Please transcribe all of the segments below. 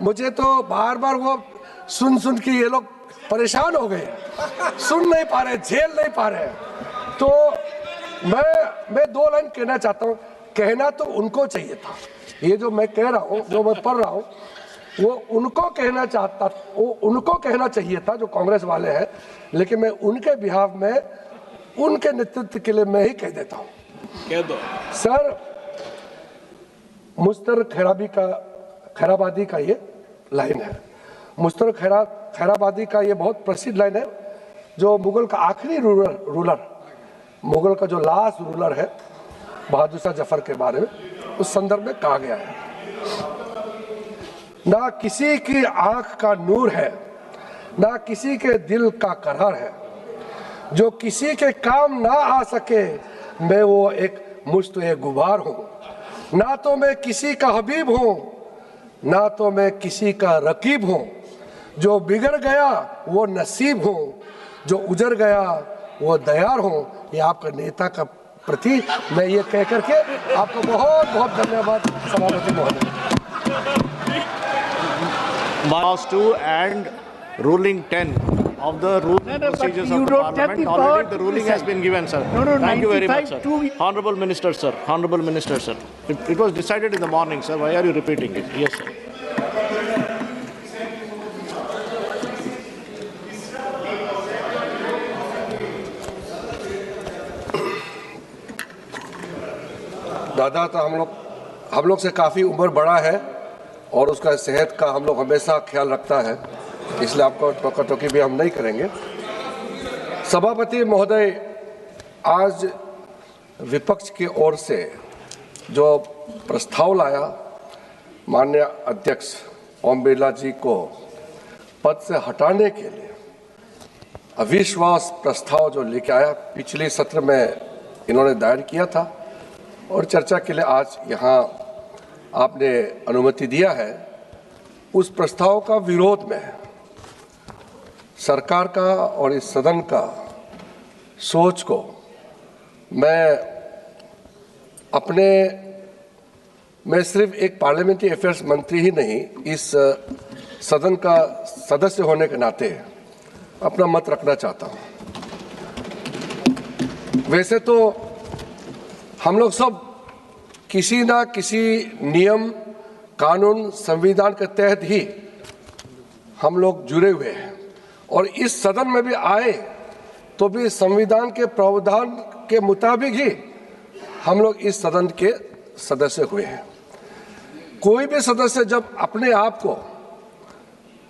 मुझे तो बार बार वो सुन के ये लोग परेशान हो गए, सुन नहीं पा रहे, झेल नहीं पा रहे। तो मैं 2 लाइन कहना चाहता हूँ। कहना तो उनको चाहिए था, ये जो मैं कह रहा हूँ, जो मैं पढ़ रहा हूँ, वो उनको कहना चाहिए था जो कांग्रेस वाले हैं, लेकिन मैं उनके बिहाफ में, उनके नेतृत्व के लिए मैं ही कह देता हूँ। कह दो सर, मुश्तर खैराबादी का ये लाइन है। मुश्तर खैराबादी का ये बहुत प्रसिद्ध लाइन है, जो मुगल का आखिरी रूलर, मुगल का जो लास्ट रूलर है बहादुर शाह जफर के बारे में, उस संदर्भ में कहा गया है, ना किसी की आंख का नूर है, ना किसी के दिल का करार है, जो किसी के काम ना आ सके मैं वो एक मुश्त गुबार हूँ। ना तो मैं किसी का हबीब हूँ, ना तो मैं किसी का रकीब हूँ। जो बिगड़ गया वो नसीब हूँ, जो उजड़ गया वो दयार हूँ। ये आपका नेता का प्रति मैं ये कह करके आपको बहुत बहुत धन्यवाद सभापति महोदय। Clause 2 and ruling 10 of the rules procedures of the Parliament. Already the ruling has been given, sir. Thank you very much, sir. Honorable Minister, sir. Honorable Minister, sir. It was decided in the morning, sir. Why are you repeating it? Yes, sir. दादा तो हम लोग से काफ़ी उम्र बड़ा है और उसका सेहत का हम लोग हमेशा ख्याल रखता है, इसलिए आपको टोका-टोकी भी हम नहीं करेंगे। सभापति महोदय, आज विपक्ष की ओर से जो प्रस्ताव लाया माननीय अध्यक्ष ओम बिरला जी को पद से हटाने के लिए, अविश्वास प्रस्ताव जो लेके आया, पिछले सत्र में इन्होंने दायर किया था और चर्चा के लिए आज यहाँ आपने अनुमति दिया है। उस प्रस्ताव का विरोध में सरकार का और इस सदन का सोच को मैं सिर्फ एक पार्लियामेंट्री अफेयर्स मंत्री ही नहीं, इस सदन का सदस्य होने के नाते अपना मत रखना चाहता हूँ। वैसे तो हम लोग सब किसी ना किसी नियम, कानून, संविधान के तहत ही हम लोग जुड़े हुए हैं और इस सदन में भी आए तो भी संविधान के प्रावधान के मुताबिक ही हम लोग इस सदन के सदस्य हुए हैं। कोई भी सदस्य जब अपने आप को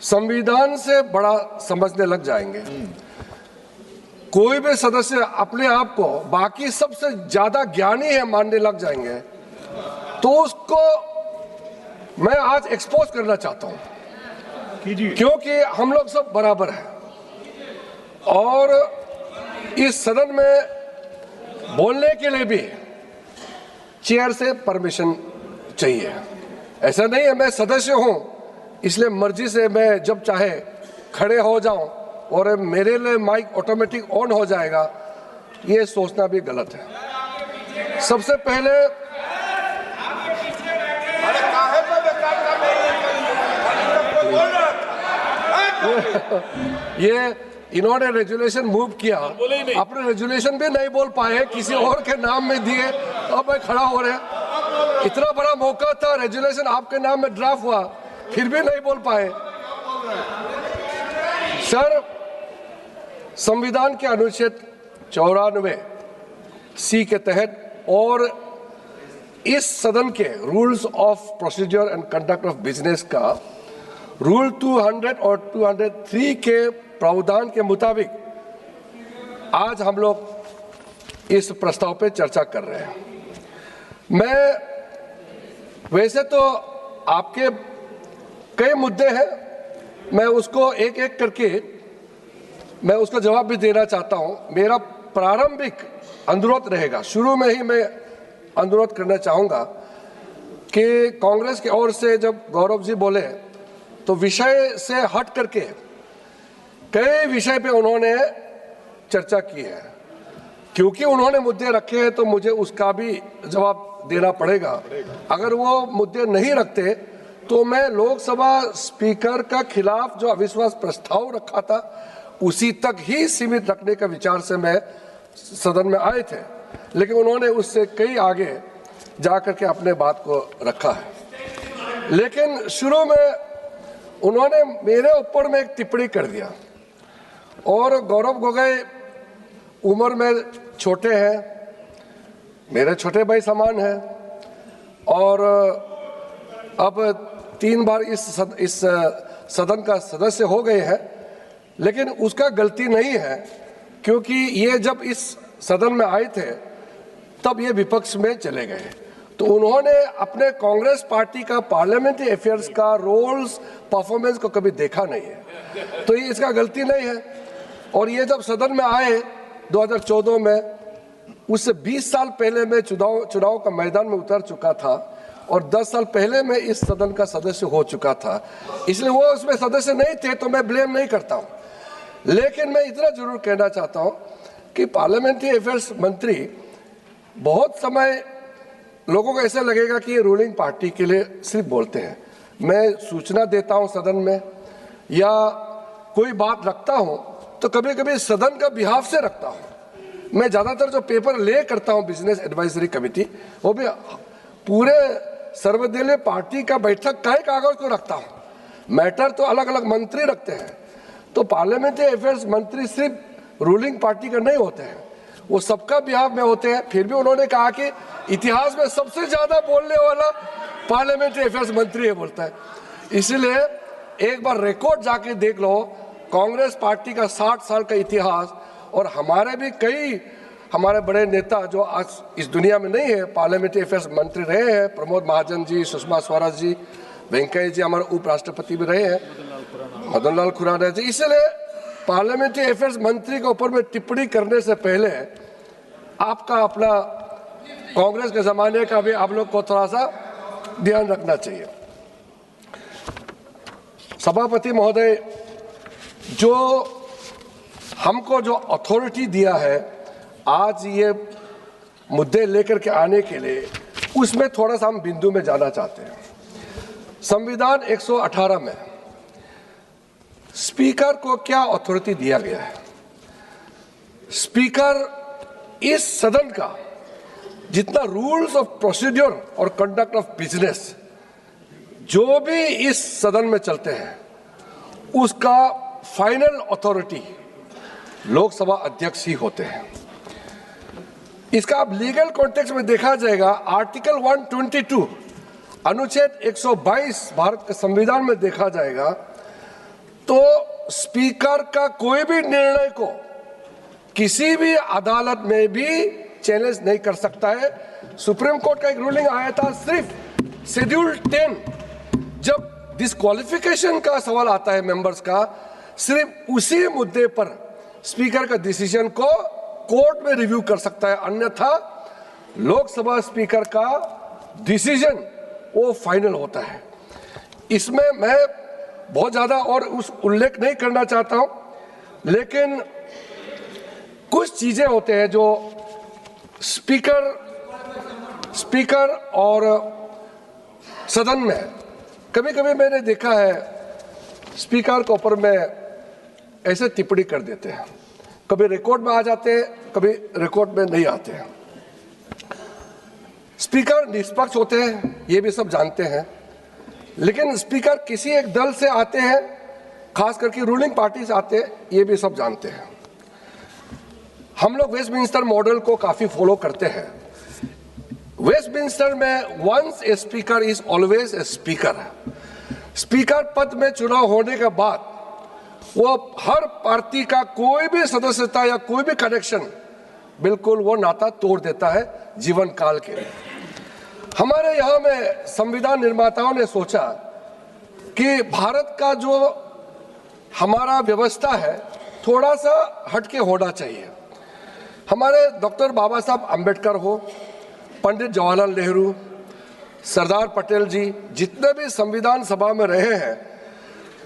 संविधान से बड़ा समझने लग जाएंगे, कोई भी सदस्य अपने आप को बाकी सबसे ज्यादा ज्ञानी है मानने लग जाएंगे, तो उसको मैं आज एक्सपोज करना चाहता हूं, क्योंकि हम लोग सब बराबर हैं और इस सदन में बोलने के लिए भी चेयर से परमिशन चाहिए। ऐसा नहीं है मैं सदस्य हूं इसलिए मर्जी से मैं जब चाहे खड़े हो जाऊं और मेरे लिए माइक ऑटोमेटिक ऑन हो जाएगा, ये सोचना भी गलत है। सबसे पहले ये इन्होंने रेजुलेशन मूव किया, अपने रेजुलेशन भी नहीं बोल पाए, किसी और के नाम में दिए, अब मैं खड़ा हो रहे। इतना बड़ा मौका था, रेजुलेशन आपके नाम में ड्राफ्ट हुआ, फिर भी नहीं बोल पाए। सर, संविधान के अनुच्छेद 94C के तहत और इस सदन के rules of procedure and conduct of business का रूल 200 और 203 के प्रावधान के मुताबिक आज हम लोग इस प्रस्ताव पे चर्चा कर रहे हैं। मैं वैसे तो आपके कई मुद्दे हैं, मैं उसको एक एक करके मैं उसका जवाब भी देना चाहता हूं। मेरा प्रारंभिक अनुरोध रहेगा, शुरू में ही मैं अनुरोध करना चाहूंगा कि कांग्रेस की ओर से जब गौरव जी बोले तो विषय से हट करके कई विषय पे उन्होंने चर्चा की है। क्योंकि उन्होंने मुद्दे रखे हैं तो मुझे उसका भी जवाब देना पड़ेगा। अगर वो मुद्दे नहीं रखते तो मैं लोकसभा स्पीकर का खिलाफ जो अविश्वास प्रस्ताव रखा था उसी तक ही सीमित रखने का विचार से मैं सदन में आए थे, लेकिन उन्होंने उससे कई आगे जाकर के अपने बात को रखा है। लेकिन शुरू में उन्होंने मेरे ऊपर में एक टिप्पणी कर दिया, और गौरव गोगोई उम्र में छोटे हैं, मेरे छोटे भाई समान हैं, और अब 3 बार इस सदन का सदस्य हो गए हैं, लेकिन उसका गलती नहीं है, क्योंकि ये जब इस सदन में आए थे तब ये विपक्ष में चले गए, तो उन्होंने अपने कांग्रेस पार्टी का पार्लियामेंट्री अफेयर्स का रोल्स परफॉर्मेंस को कभी देखा नहीं है, तो ये इसका गलती नहीं है। और ये जब सदन में आए 2014 में, उससे 20 साल पहले मैं चुनाव का मैदान में उतर चुका था, और 10 साल पहले मैं इस सदन का सदस्य हो चुका था, इसलिए वो उसमें सदस्य नहीं थे, तो मैं ब्लेम नहीं करता हूँ। लेकिन मैं इतना जरूर कहना चाहता हूँ कि पार्लियामेंट्री अफेयर्स मंत्री बहुत समय लोगों को ऐसा लगेगा कि ये रूलिंग पार्टी के लिए सिर्फ बोलते हैं। मैं सूचना देता हूँ सदन में, या कोई बात रखता हूँ तो कभी कभी सदन का बिहाफ से रखता हूँ। मैं ज़्यादातर जो पेपर ले करता हूँ बिजनेस एडवाइजरी कमेटी, वो भी पूरे सर्वदलीय पार्टी का बैठक का ही कागज को रखता हूँ। मैटर तो अलग अलग मंत्री रखते हैं, तो पार्लियामेंट्री अफेयर्स मंत्री सिर्फ रूलिंग पार्टी का नहीं होते हैं, वो सबका बिहाफ में होते हैं। फिर भी उन्होंने कहा कि इतिहास में सबसे ज्यादा बोलने वाला पार्लियामेंट्री अफेयर्स मंत्री है, बोलता है। इसलिए एक बार रिकॉर्ड जाके देख लो, कांग्रेस पार्टी का 60 साल का इतिहास, और हमारे भी कई हमारे बड़े नेता जो आज इस दुनिया में नहीं है, पार्लियामेंट्री अफेयर्स मंत्री रहे हैं, प्रमोद महाजन जी, सुषमा स्वराज जी, वेंकैया जी हमारे उपराष्ट्रपति भी रहे हैं, मदन लाल खुराना जी। इसलिए पार्लियामेंट्री अफेयर्स मंत्री के ऊपर में टिप्पणी करने से पहले आपका अपना कांग्रेस के जमाने का भी आप लोग को थोड़ा सा ध्यान रखना चाहिए। सभापति महोदय, जो हमको जो अथॉरिटी दिया है आज ये मुद्दे लेकर के आने के लिए, उसमें थोड़ा सा हम बिंदु में जाना चाहते हैं। संविधान 118 में स्पीकर को क्या अथॉरिटी दिया गया है? स्पीकर इस सदन का जितना रूल्स ऑफ प्रोसीड्योर और कंडक्ट ऑफ बिजनेस जो भी इस सदन में चलते हैं, उसका फाइनल अथॉरिटी लोकसभा अध्यक्ष ही होते हैं। इसका अब लीगल कॉन्टेक्स्ट में देखा जाएगा, आर्टिकल 122 अनुच्छेद 122 भारत के संविधान में देखा जाएगा, तो स्पीकर का कोई भी निर्णय को किसी भी अदालत में भी चैलेंज नहीं कर सकता है। सुप्रीम कोर्ट का एक रूलिंग आया था, सिर्फ शेड्यूल 10 जब डिस्क्वालिफिकेशन का सवाल आता है मेंबर्स का, सिर्फ उसी मुद्दे पर स्पीकर का डिसीजन को कोर्ट में रिव्यू कर सकता है, अन्यथा लोकसभा स्पीकर का डिसीजन वो फाइनल होता है। इसमें मैं बहुत ज्यादा और उस उल्लेख नहीं करना चाहता हूं, लेकिन कुछ चीजें होते हैं जो स्पीकर और सदन में कभी कभी मैंने देखा है स्पीकर के ऊपर में ऐसे टिप्पणी कर देते हैं, कभी रिकॉर्ड में आ जाते हैं, कभी रिकॉर्ड में नहीं आते हैं। स्पीकर निष्पक्ष होते हैं, ये भी सब जानते हैं, लेकिन स्पीकर किसी एक दल से आते हैं, खास करके रूलिंग पार्टी से आते हैं, ये भी सब जानते हैं। हम लोग वेस्टमिंस्टर मॉडल को काफी फॉलो करते हैं। वेस्टमिंस्टर में once a speaker is always a speaker. Speaker पद में चुनाव होने के बाद वो हर पार्टी का कोई भी सदस्यता या कोई भी कनेक्शन, बिल्कुल वो नाता तोड़ देता है जीवन काल के लिए। हमारे यहाँ में संविधान निर्माताओं ने सोचा कि भारत का जो हमारा व्यवस्था है थोड़ा सा हटके होना चाहिए। हमारे डॉक्टर बाबा साहब अम्बेडकर हो, पंडित जवाहरलाल नेहरू, सरदार पटेल जी, जितने भी संविधान सभा में रहे हैं,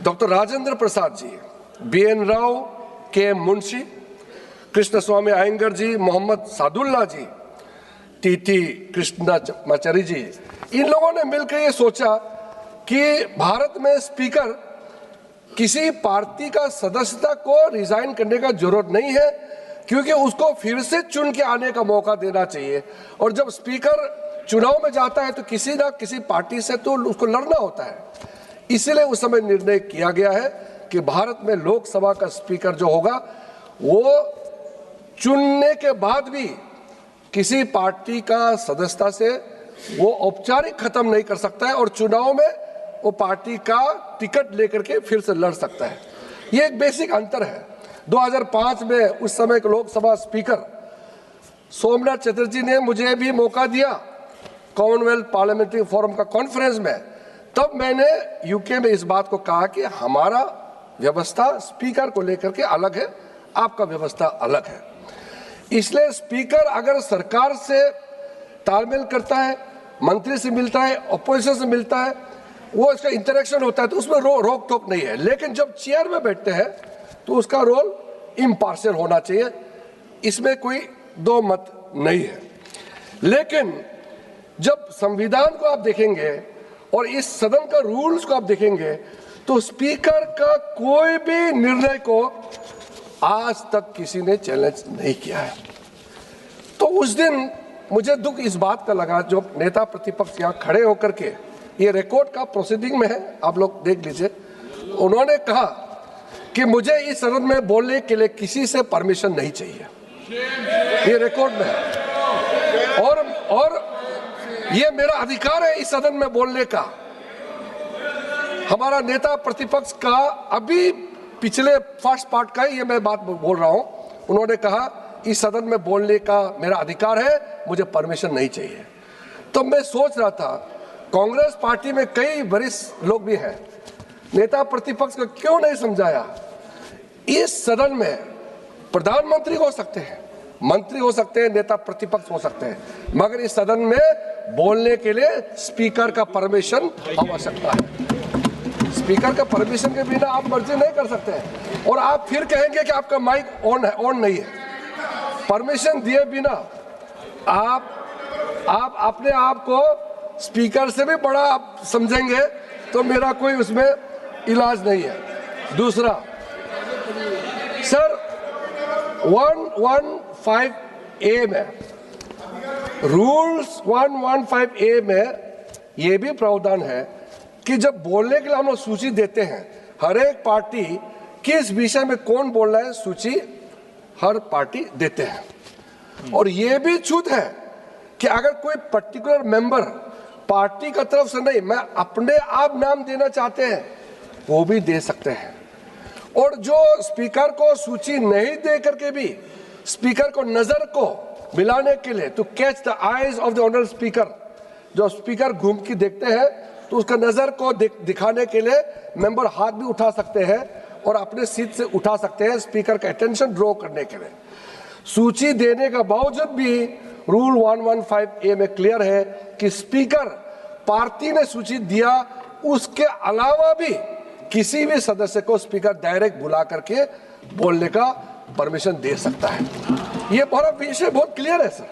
doctor Rajendra Prasad ji, BN Rao, KM Munshi, Krishna स्वामी अयंगर जी, मोहम्मद सादुल्ला जी, TT कृष्णाचारी जी, इन लोगों ने मिलकर ये सोचा कि भारत में स्पीकर किसी पार्टी का सदस्यता को रिजाइन करने का जरूरत नहीं है, क्योंकि उसको फिर से चुन के आने का मौका देना चाहिए। और जब स्पीकर चुनाव में जाता है तो किसी ना किसी पार्टी से तो उसको लड़ना होता है। इसलिए उस समय निर्णय किया गया है कि भारत में लोकसभा का स्पीकर जो होगा वो चुनने के बाद भी किसी पार्टी का सदस्यता से वो औपचारिक खत्म नहीं कर सकता है और चुनाव में वो पार्टी का टिकट लेकर के फिर से लड़ सकता है। ये एक बेसिक अंतर है। 2005 में उस समय के लोकसभा स्पीकर सोमनाथ चटर्जी ने मुझे भी मौका दिया कॉमनवेल्थ पार्लियामेंट्री फोरम का कॉन्फ्रेंस में। तब मैंने यूके में इस बात को कहा कि हमारा व्यवस्था स्पीकर को लेकर के अलग है, आपका व्यवस्था अलग है। इसलिए स्पीकर अगर सरकार से तालमेल करता है, मंत्री से मिलता है, अपोजिशन से मिलता है, वो इसका इंटरेक्शन होता है तो उसमें रोक टोक नहीं है। लेकिन जब चेयर में बैठते हैं तो उसका रोल इम्पार्शियल होना चाहिए, इसमें कोई दो मत नहीं है। लेकिन जब संविधान को आप देखेंगे और इस सदन का रूल्स को आप देखेंगे तो स्पीकर का कोई भी निर्णय को आज तक किसी ने चैलेंज नहीं किया है। तो उस दिन मुझे दुख इस बात का लगा, जो नेता प्रतिपक्ष यहाँ खड़े होकर के, ये रिकॉर्ड का प्रोसीडिंग में है, आप लोग देख लीजिए, उन्होंने कहा कि मुझे इस सदन में बोलने के लिए किसी से परमिशन नहीं चाहिए। ये रिकॉर्ड में है और ये मेरा अधिकार है इस सदन में बोलने का। हमारा नेता प्रतिपक्ष का अभी पिछले फर्स्ट पार्ट का ये मैं बात बोल रहा हूं, उन्होंने कहा इस सदन में बोलने का मेरा अधिकार है, मुझे परमिशन नहीं चाहिए। तो मैं सोच रहा था कांग्रेस पार्टी में कई वरिष्ठ लोग भी हैं, नेता प्रतिपक्ष को क्यों नहीं समझाया? इस सदन में प्रधानमंत्री हो सकते हैं, मंत्री हो सकते हैं, नेता प्रतिपक्ष हो सकते हैं, मगर इस सदन में बोलने के लिए स्पीकर का परमिशन आवश्यकता है। स्पीकर का परमिशन के बिना आप मर्जी नहीं कर सकते हैं। और आप फिर कहेंगे कि आपका माइक ऑन नहीं है। परमिशन दिए बिना आप अपने आप को स्पीकर से भी बड़ा आप समझेंगे तो मेरा कोई उसमें इलाज नहीं है। दूसरा, सर 115A में, रूल्स 115A में ये भी प्रावधान है कि जब बोलने के लिए हम लोग सूची देते हैं, हर एक पार्टी किस विषय में कौन बोल रहा है सूची हर पार्टी देते हैं। और ये भी छूट है कि अगर कोई पर्टिकुलर मेंबर पार्टी का तरफ से नहीं, मैं अपने आप नाम देना चाहते हैं वो भी दे सकते हैं। और जो स्पीकर को सूची नहीं दे करके भी स्पीकर को नजर को मिलाने के लिए, to catch the eyes of the honourable speaker, जो स्पीकर घूम के देखते हैं तो उसका नजर को दिखाने के लिए मेंबर हाथ भी उठा सकते हैं और अपने सीट से उठा सकते हैं स्पीकर का अटेंशन ड्रॉ करने के लिए। सूची देने का बावजूद भी रूल 115A में क्लियर है कि स्पीकर पार्टी ने सूची दिया, उसके अलावा भी किसी भी सदस्य को स्पीकर डायरेक्ट बुला करके बोलने का परमिशन दे सकता है। ये विषय बहुत क्लियर है सर।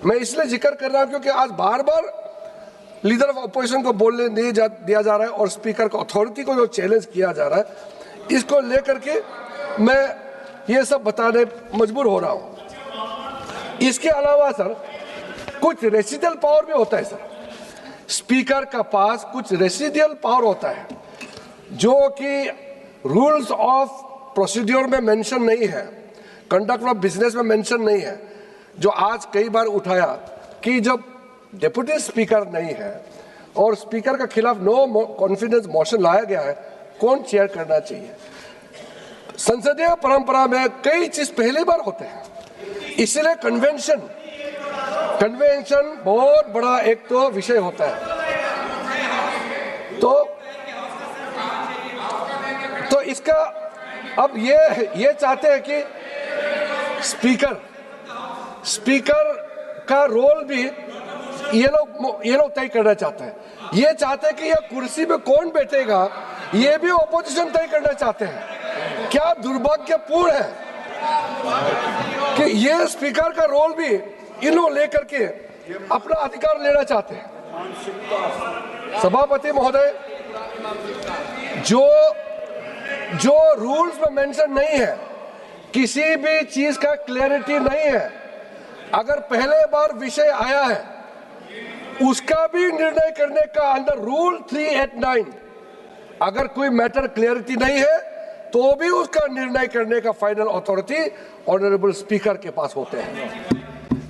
मैं इसलिए जिक्र कर रहा हूं क्योंकि आज बार बार लीडर ऑफ अपोजिशन को बोलने नहीं दिया जा रहा है और स्पीकर को, अथॉरिटी को जो चैलेंज किया जा रहा है, इसको लेकर के मैं ये सब बताने मजबूर हो रहा हूं। इसके अलावा सर कुछ रेसिडियल पावर भी होता है सर। स्पीकर का पास कुछ रेसिडियल पावर होता है जो कि रूल्स ऑफ प्रोसीड्योर में मेंशन नहीं है, कंडक्ट ऑफ बिजनेस में मेंशन नहीं है, जो आज कई बार उठाया कि जब डिप्टी स्पीकर नहीं है और स्पीकर के खिलाफ नो कॉन्फिडेंस मोशन लाया गया है, कौन चेयर करना चाहिए। संसदीय परंपरा में कई चीज पहली बार होते हैं, इसलिए कन्वेंशन बहुत बड़ा एक तो विषय होता है। तो इसका अब ये चाहते हैं कि स्पीकर का रोल भी ये लोग तय करना चाहते हैं। ये चाहते हैं कि ये कुर्सी पे कौन बैठेगा ये भी ऑपोजिशन तय करना चाहते हैं। क्या दुर्भाग्यपूर्ण है कि ये स्पीकर का रोल भी इन लोग लेकर के अपना अधिकार लेना चाहते हैं। सभापति महोदय, जो रूल्स में मेंशन नहीं है, किसी भी चीज का क्लैरिटी नहीं है, अगर पहले बार विषय आया है उसका भी निर्णय करने का अंदर रूल 389 अगर कोई मैटर क्लैरिटी नहीं है तो भी उसका निर्णय करने का फाइनल अथॉरिटी ऑनरेबल स्पीकर के पास होते हैं।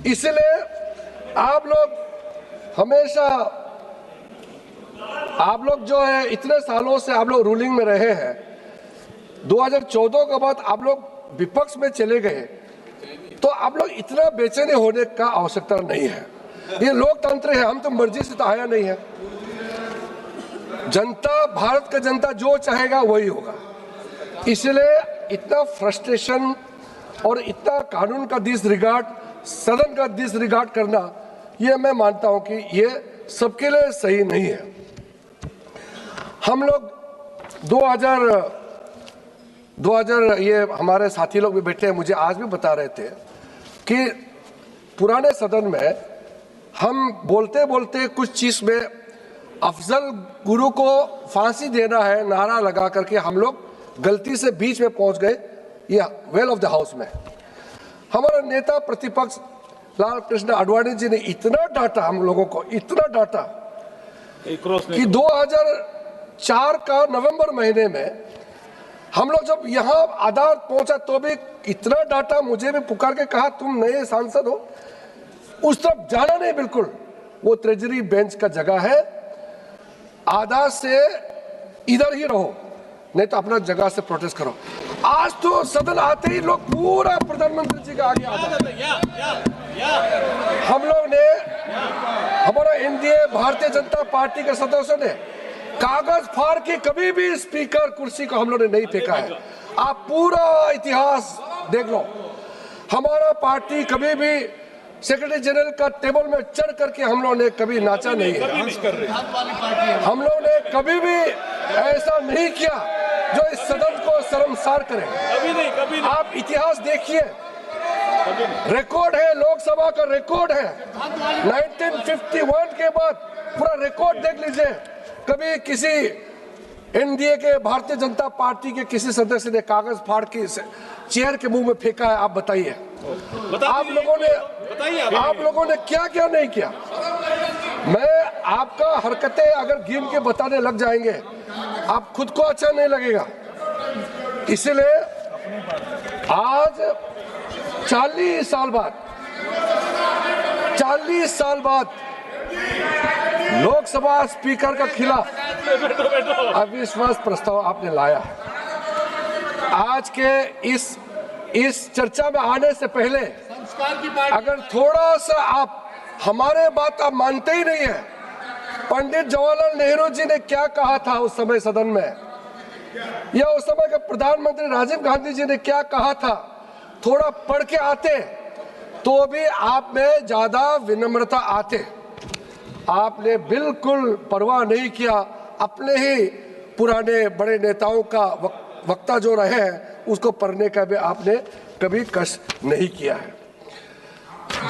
इसलिए आप लोग हमेशा, आप लोग जो है इतने सालों से आप लोग रूलिंग में रहे हैं, 2014 के बाद आप लोग विपक्ष में चले गए, तो आप लोग इतना बेचैनी होने का आवश्यकता नहीं है। ये लोकतंत्र है, हम तो मर्जी से तो आया नहीं है। जनता, भारत का जनता जो चाहेगा वही होगा। इसलिए इतना फ्रस्ट्रेशन और इतना कानून का डिसरिगार्ड, सदन का डिसरिगार्ड करना, ये मैं मानता हूं कि ये सबके लिए सही नहीं है। हम लोग 2000 ये हमारे साथी लोग भी बैठे हैं, मुझे आज भी बता रहे थे कि पुराने सदन में हम बोलते बोलते कुछ चीज में अफजल गुरु को फांसी देना है नारा लगा करके हम लोग गलती से बीच में पहुंच गए, ये वेल ऑफ द हाउस में। हमारा नेता प्रतिपक्ष लाल कृष्ण आडवाणी जी ने इतना डांटा, हम लोगों को इतना डांटा कि 2004 का नवंबर महीने में हम लोग जब यहाँ अदालत पहुंचा तो भी इतना डांटा, मुझे भी पुकार के कहा तुम नए सांसद हो, उस तरफ जाना नहीं बिल्कुल, वो ट्रेजरी बेंच का जगह है, आधा से इधर ही रहो, नहीं तो अपना जगह से प्रोटेस्ट करो। आज तो सदन आते ही लोग पूरा प्रधानमंत्री जी का आगे आता है। हम लोग ने, हमारा एनडीए भारतीय जनता पार्टी के सदस्यों ने कागज फाड़ के कभी भी स्पीकर कुर्सी को हम लोग ने नहीं फेंका है। आप पूरा इतिहास देख लो, हमारा पार्टी कभी भी सेक्रेटरी जनरल का टेबल में चढ़ करके हम लोग ने कभी नाचा नहीं है। हम लोग ने कभी भी ऐसा नहीं किया जो इस सदन को शर्मसार करे। कभी नहीं। आप इतिहास देखिए, रिकॉर्ड है, लोकसभा का रिकॉर्ड है, 1951 के बाद पूरा रिकॉर्ड देख लीजिए। कभी किसी एनडीए के, भारतीय जनता पार्टी के किसी सदस्य ने कागज फाड़ के चेयर के मुंह में फेंका है? आप बताइए। आप लोगों ने क्या क्या नहीं किया। मैं आपका हरकतें अगर गिन के बताने लग जाएंगे आप खुद को अच्छा नहीं लगेगा। इसलिए आज 40 साल बाद लोकसभा स्पीकर का खिलाफ अविश्वास प्रस्ताव आपने लाया है। आज के इस चर्चा में आने से पहले अगर थोड़ा सा आप हमारे बात आप मानते ही नहीं है, पंडित जवाहरलाल नेहरू जी ने क्या कहा था उस समय सदन में, या उस समय के प्रधानमंत्री राजीव गांधी जी ने क्या कहा था, थोड़ा पढ़ के आते तो भी आप में ज्यादा विनम्रता आते। आपने बिल्कुल परवाह नहीं किया, अपने ही पुराने बड़े नेताओं का वक्ता जो रहे हैं उसको पढ़ने का भी आपने कभी कष्ट नहीं किया है।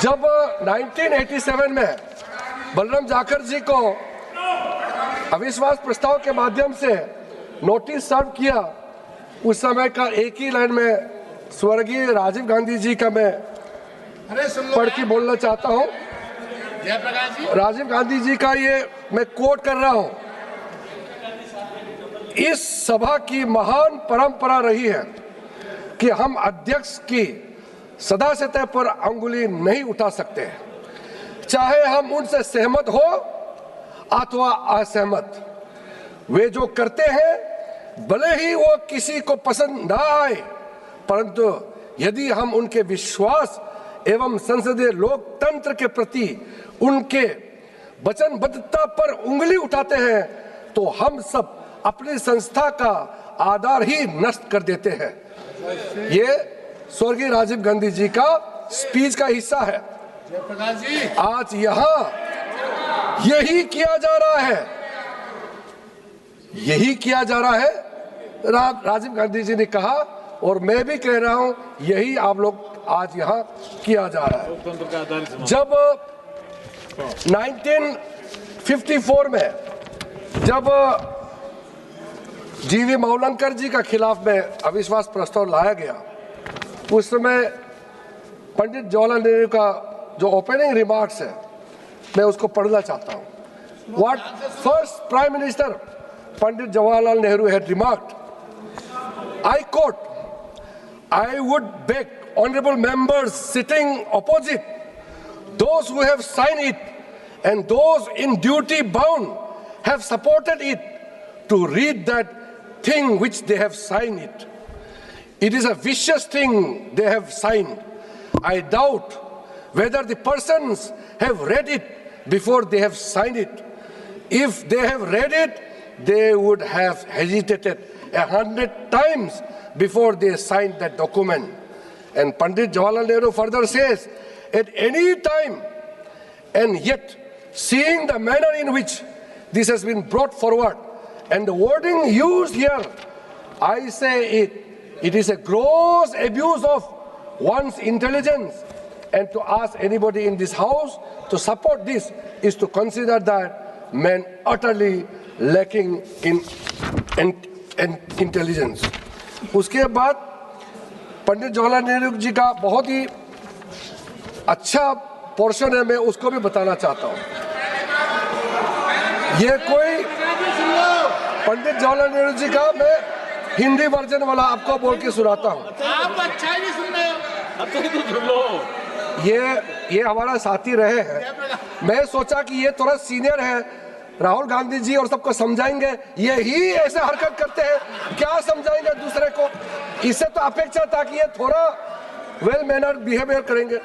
जब 1987 में बलराम जाखड़ जी को अविश्वास प्रस्ताव के माध्यम से नोटिस सर्व किया, उस समय का एक ही लाइन में स्वर्गीय राजीव गांधी जी का मैं पढ़ के बोलना चाहता हूं। राजीव गांधी जी का ये मैं कोट कर रहा हूं। इस सभा की महान परंपरा रही है कि हम अध्यक्ष की सदास्यता पर अंगुली नहीं उठा सकते, चाहे हम उनसे सहमत हो अथवा असहमत। वे जो करते हैं भले ही वो किसी को पसंद ना आए, परंतु यदि हम उनके विश्वास एवं संसदीय लोकतंत्र के प्रति उनके वचनबद्धता पर उंगली उठाते हैं तो हम सब अपनी संस्था का आधार ही नष्ट कर देते हैं। ये स्वर्गीय राजीव गांधी जी का स्पीच का हिस्सा है। आज यहाँ यही किया जा रहा है, यही किया जा रहा है। राजीव गांधी जी ने कहा और मैं भी कह रहा हूं, यही आप लोग आज यहाँ किया जा रहा है। जब 1954 में जब जीवी मावलंकर जी का खिलाफ में अविश्वास प्रस्ताव लाया गया, उस समय पंडित जवाहरलाल नेहरू का जो ओपनिंग रिमार्क्स है मैं उसको पढ़ना चाहता हूँ. What first Prime Minister Pandit Jawaharlal Nehru had remarked, I quote, I would beg honorable members sitting opposite, those who have signed it and those in duty bound have supported it, to read that thing which they have signed it. It is a vicious thing they have signed. I doubt whether the persons have read it before they have signed it. If they have read it, they would have hesitated 100 times before they signed that document. And Pandit Jawaharlal Nehru further says, at any time, and yet seeing the manner in which this has been brought forward and the wording used here, I say it is a gross abuse of one's intelligence, and to ask anybody in this house to support this is to consider that man utterly lacking in intelligence. उसके बाद पंडित जवाहरलाल नेहरू जी का बहुत ही अच्छा portion है, मैं उसको भी बताना चाहता हूँ. ये कोई पंडित जवाहरलाल नेहरू जी का मैं हिंदी वर्जन वाला आपको बोल के सुनाता हूँ. आप अच्छा ही नहीं सुन रहे हो, अब तो सुन लो. ये हमारा साथी रहे हैं. मैं सोचा कि ये थोड़ा सीनियर है, राहुल गांधी जी और सबको समझाएंगे, ये ही ऐसे हरकत करते हैं, क्या समझाएंगे दूसरे को. इससे तो अपेक्षा था कि ये थोड़ा वेल मैनर बिहेवियर करेंगे.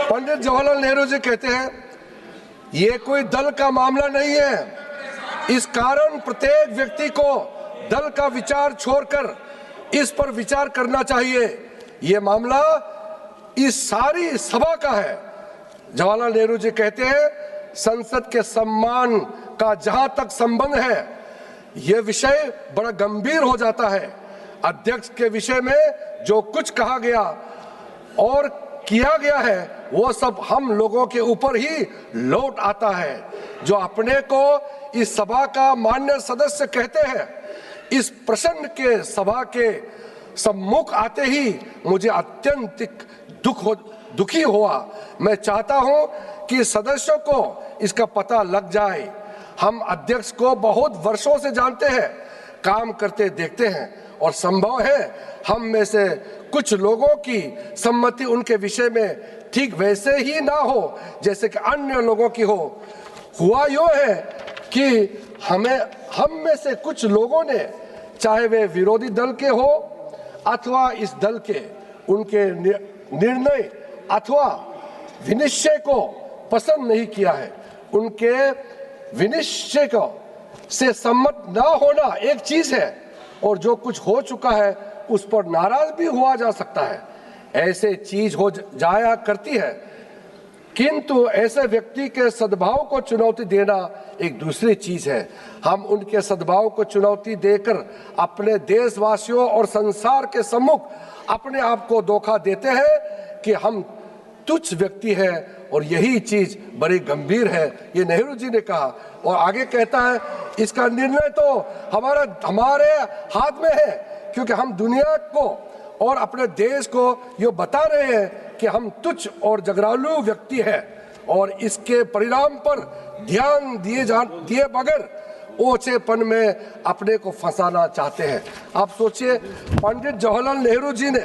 पंडित जवाहरलाल नेहरू जी कहते हैं ये कोई दल का मामला नहीं है, इस कारण प्रत्येक व्यक्ति को दल का विचार छोड़कर इस पर विचार करना चाहिए. ये मामला इस सारी सभा का है. जवाहरलाल नेहरू जी कहते हैं संसद के सम्मान का जहां तक संबंध है, यह विषय बड़ा गंभीर हो जाता है. अध्यक्ष के विषय में जो कुछ कहा गया और किया गया है वो सब हम लोगों के ऊपर ही लौट आता है. जो अपने को इस सभा का मान्य सदस्य कहते हैं, इस प्रश्न के सभा के सम्मुख आते ही मुझे अत्यंत दुखी हुआ. मैं चाहता हूं कि सदस्यों को इसका पता लग जाए. हम अध्यक्ष को बहुत वर्षों से जानते हैं, काम करते देखते हैं, और संभव है हम में से कुछ लोगों की सम्मति उनके विषय में ठीक वैसे ही ना हो जैसे कि अन्य लोगों की हो. हुआ यो है कि हम में से कुछ लोगों ने, चाहे वे विरोधी दल के हो अथवा इस दल के, उनके निर्णय अथवा विनिश्चय को पसंद नहीं किया है. उनके विनिश्चय को से सम्मत ना होना एक चीज है, और जो कुछ हो चुका है उस पर नाराज भी हुआ जा सकता है. ऐसे चीज हो जाया करती है, किंतु ऐसे व्यक्ति के सद्भाव को चुनौती देना एक दूसरी चीज है. हम उनके सद्भाव को चुनौती देकर अपने देशवासियों और संसार के सम्मुख अपने आप को धोखा देते हैं कि हम तुच्छ व्यक्ति है, और यही चीज बड़ी गंभीर है. ये नेहरू जी ने कहा. और आगे कहता है इसका निर्णय तो हमारे हाथ में है, क्योंकि हम दुनिया को और अपने देश को ये बता रहे हैं कि हम तुच्छ और जगरालू व्यक्ति है, और इसके परिणाम पर ध्यान दिए बगैर ओछेपन में अपने को फंसाना चाहते हैं. आप सोचिए पंडित जवाहरलाल नेहरू जी ने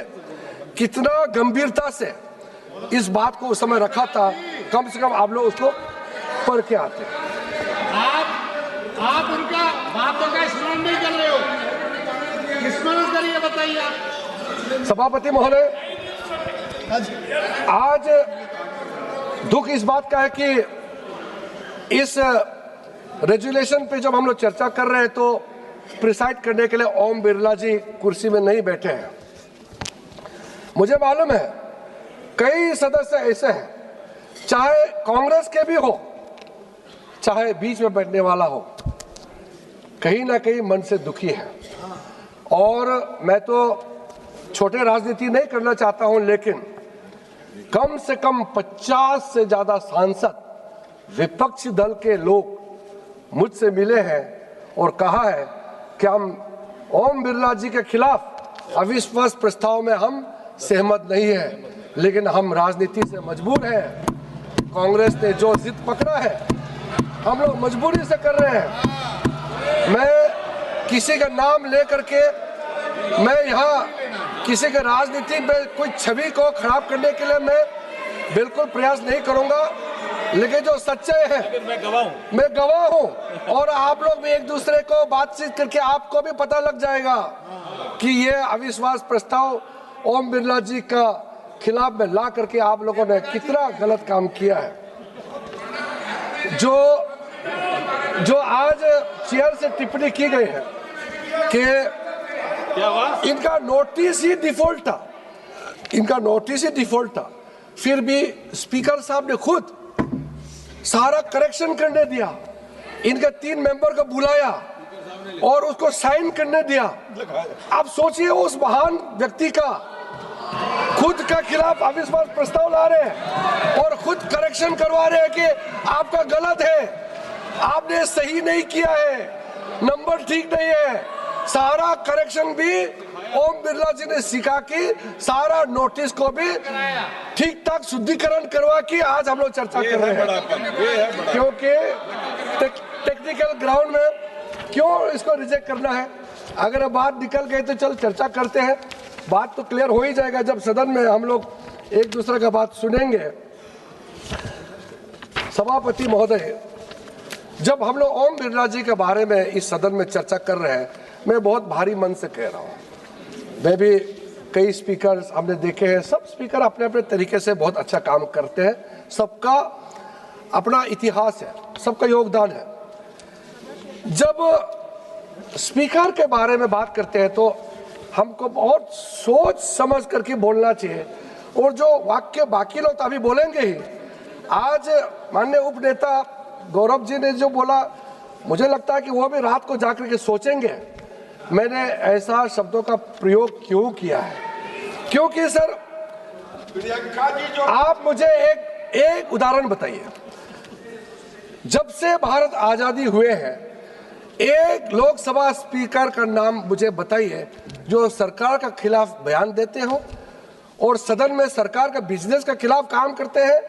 कितना गंभीरता से इस बात को उस समय रखा था. कम से कम आप लोग उसको पढ़ के आते. आप उनका बातों का स्मरण नहीं कर रहे हो, स्मरण करिए, बताइए आप. सभापति महोदय, आज दुख इस बात का है कि इस रेजुलेशन पे जब हम लोग चर्चा कर रहे हैं तो प्रिसाइड करने के लिए ओम बिरला जी कुर्सी में नहीं बैठे हैं. मुझे मालूम है कई सदस्य ऐसे हैं, चाहे कांग्रेस के भी हो चाहे बीच में बैठने वाला हो, कहीं ना कहीं मन से दुखी है. और मैं तो छोटे राजनीति नहीं करना चाहता हूं, लेकिन कम से कम 50 से ज्यादा सांसद विपक्षी दल के लोग मुझसे मिले हैं और कहा है कि हम ओम बिरला जी के खिलाफ अविश्वास प्रस्ताव में हम सहमत नहीं है, लेकिन हम राजनीति से मजबूर हैं। कांग्रेस ने जो जिद पकड़ा है हम लोग मजबूरी से कर रहे हैं। मैं किसी का नाम लेकर के मैं यहाँ किसी के राजनीति में कोई छवि को खराब करने के लिए मैं बिल्कुल प्रयास नहीं करूंगा, लेकिन जो सच्चाई है मैं गवाह हूं, और आप लोग भी एक दूसरे को बातचीत करके आपको भी पता लग जाएगा कि ये अविश्वास प्रस्ताव ओम बिरला जी का खिलाफ में ला करके आप लोगों ने कितना गलत काम किया है। जो आज चेयर से टिप्पणी की गई है कि इनका नोटिस ही डिफॉल्ट था, फिर भी स्पीकर साहब ने खुद सारा करेक्शन करने दिया, इनके 3 मेंबर को बुलाया और उसको साइन करने दिया। आप सोचिए उस महान व्यक्ति का खुद का खिलाफ अविश्वास प्रस्ताव ला रहे हैं और खुद करेक्शन करवा रहे हैं कि आपका गलत है, आपने सही नहीं किया है, नंबर ठीक नहीं है। सारा करेक्शन भी ओम बिरला जी ने सिखा कि सारा नोटिस को भी ठीक ठाक शुद्धिकरण करवा के आज हम लोग चर्चा कर रहे हैं, क्योंकि टेक्निकल ग्राउंड में क्यों इसको रिजेक्ट करना है। अगर बात निकल गई तो चल चर्चा करते हैं, बात तो क्लियर हो ही जाएगा जब सदन में हम लोग एक दूसरे का बात सुनेंगे। सभापति महोदय, जब हम लोग ओम बिरला जी के बारे में इस सदन में चर्चा कर रहे हैं, मैं बहुत भारी मन से कह रहा हूँ। मैं भी कई स्पीकर हमने देखे हैं, सब स्पीकर अपने अपने तरीके से बहुत अच्छा काम करते हैं, सबका अपना इतिहास है, सबका योगदान है। जब स्पीकर के बारे में बात करते हैं तो हमको बहुत सोच समझ करके बोलना चाहिए, और जो वाक्य बाकी लोग अभी बोलेंगे ही। आज माननीय उपनेता गौरव जी ने जो बोला, मुझे लगता है कि वो भी रात को जाकर के सोचेंगे मैंने ऐसा शब्दों का प्रयोग क्यों किया है। क्योंकि सर आप मुझे एक उदाहरण बताइए, जब से भारत आजादी हुए हैं एक लोकसभा स्पीकर का नाम मुझे बताइए जो सरकार का खिलाफ बयान देते हो और सदन में सरकार का बिजनेस का खिलाफ काम करते हैं,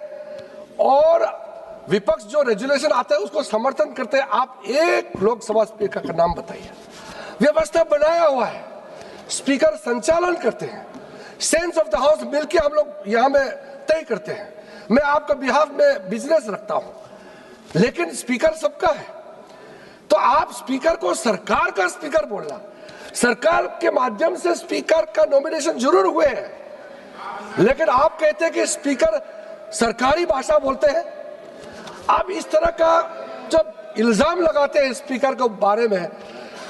और विपक्ष जो रेजुलेशन आता है उसको समर्थन करते हैं। आप एक लोकसभा स्पीकर का नाम बताइए। व्यवस्था बनाया हुआ है, स्पीकर संचालन करते हैं, सेंस ऑफ द हाउस मिलके हम लोग यहाँ में तय करते हैं। मैं आपका बिहाफ में बिजनेस रखता हूं, लेकिन स्पीकर सबका है। तो आप स्पीकर को सरकार का स्पीकर बोलना, सरकार के माध्यम से स्पीकर का नॉमिनेशन जरूर हुए हैं, लेकिन आप कहते हैं कि स्पीकर सरकारी भाषा बोलते हैं। आप इस तरह का जब इल्जाम लगाते हैं स्पीकर के बारे में,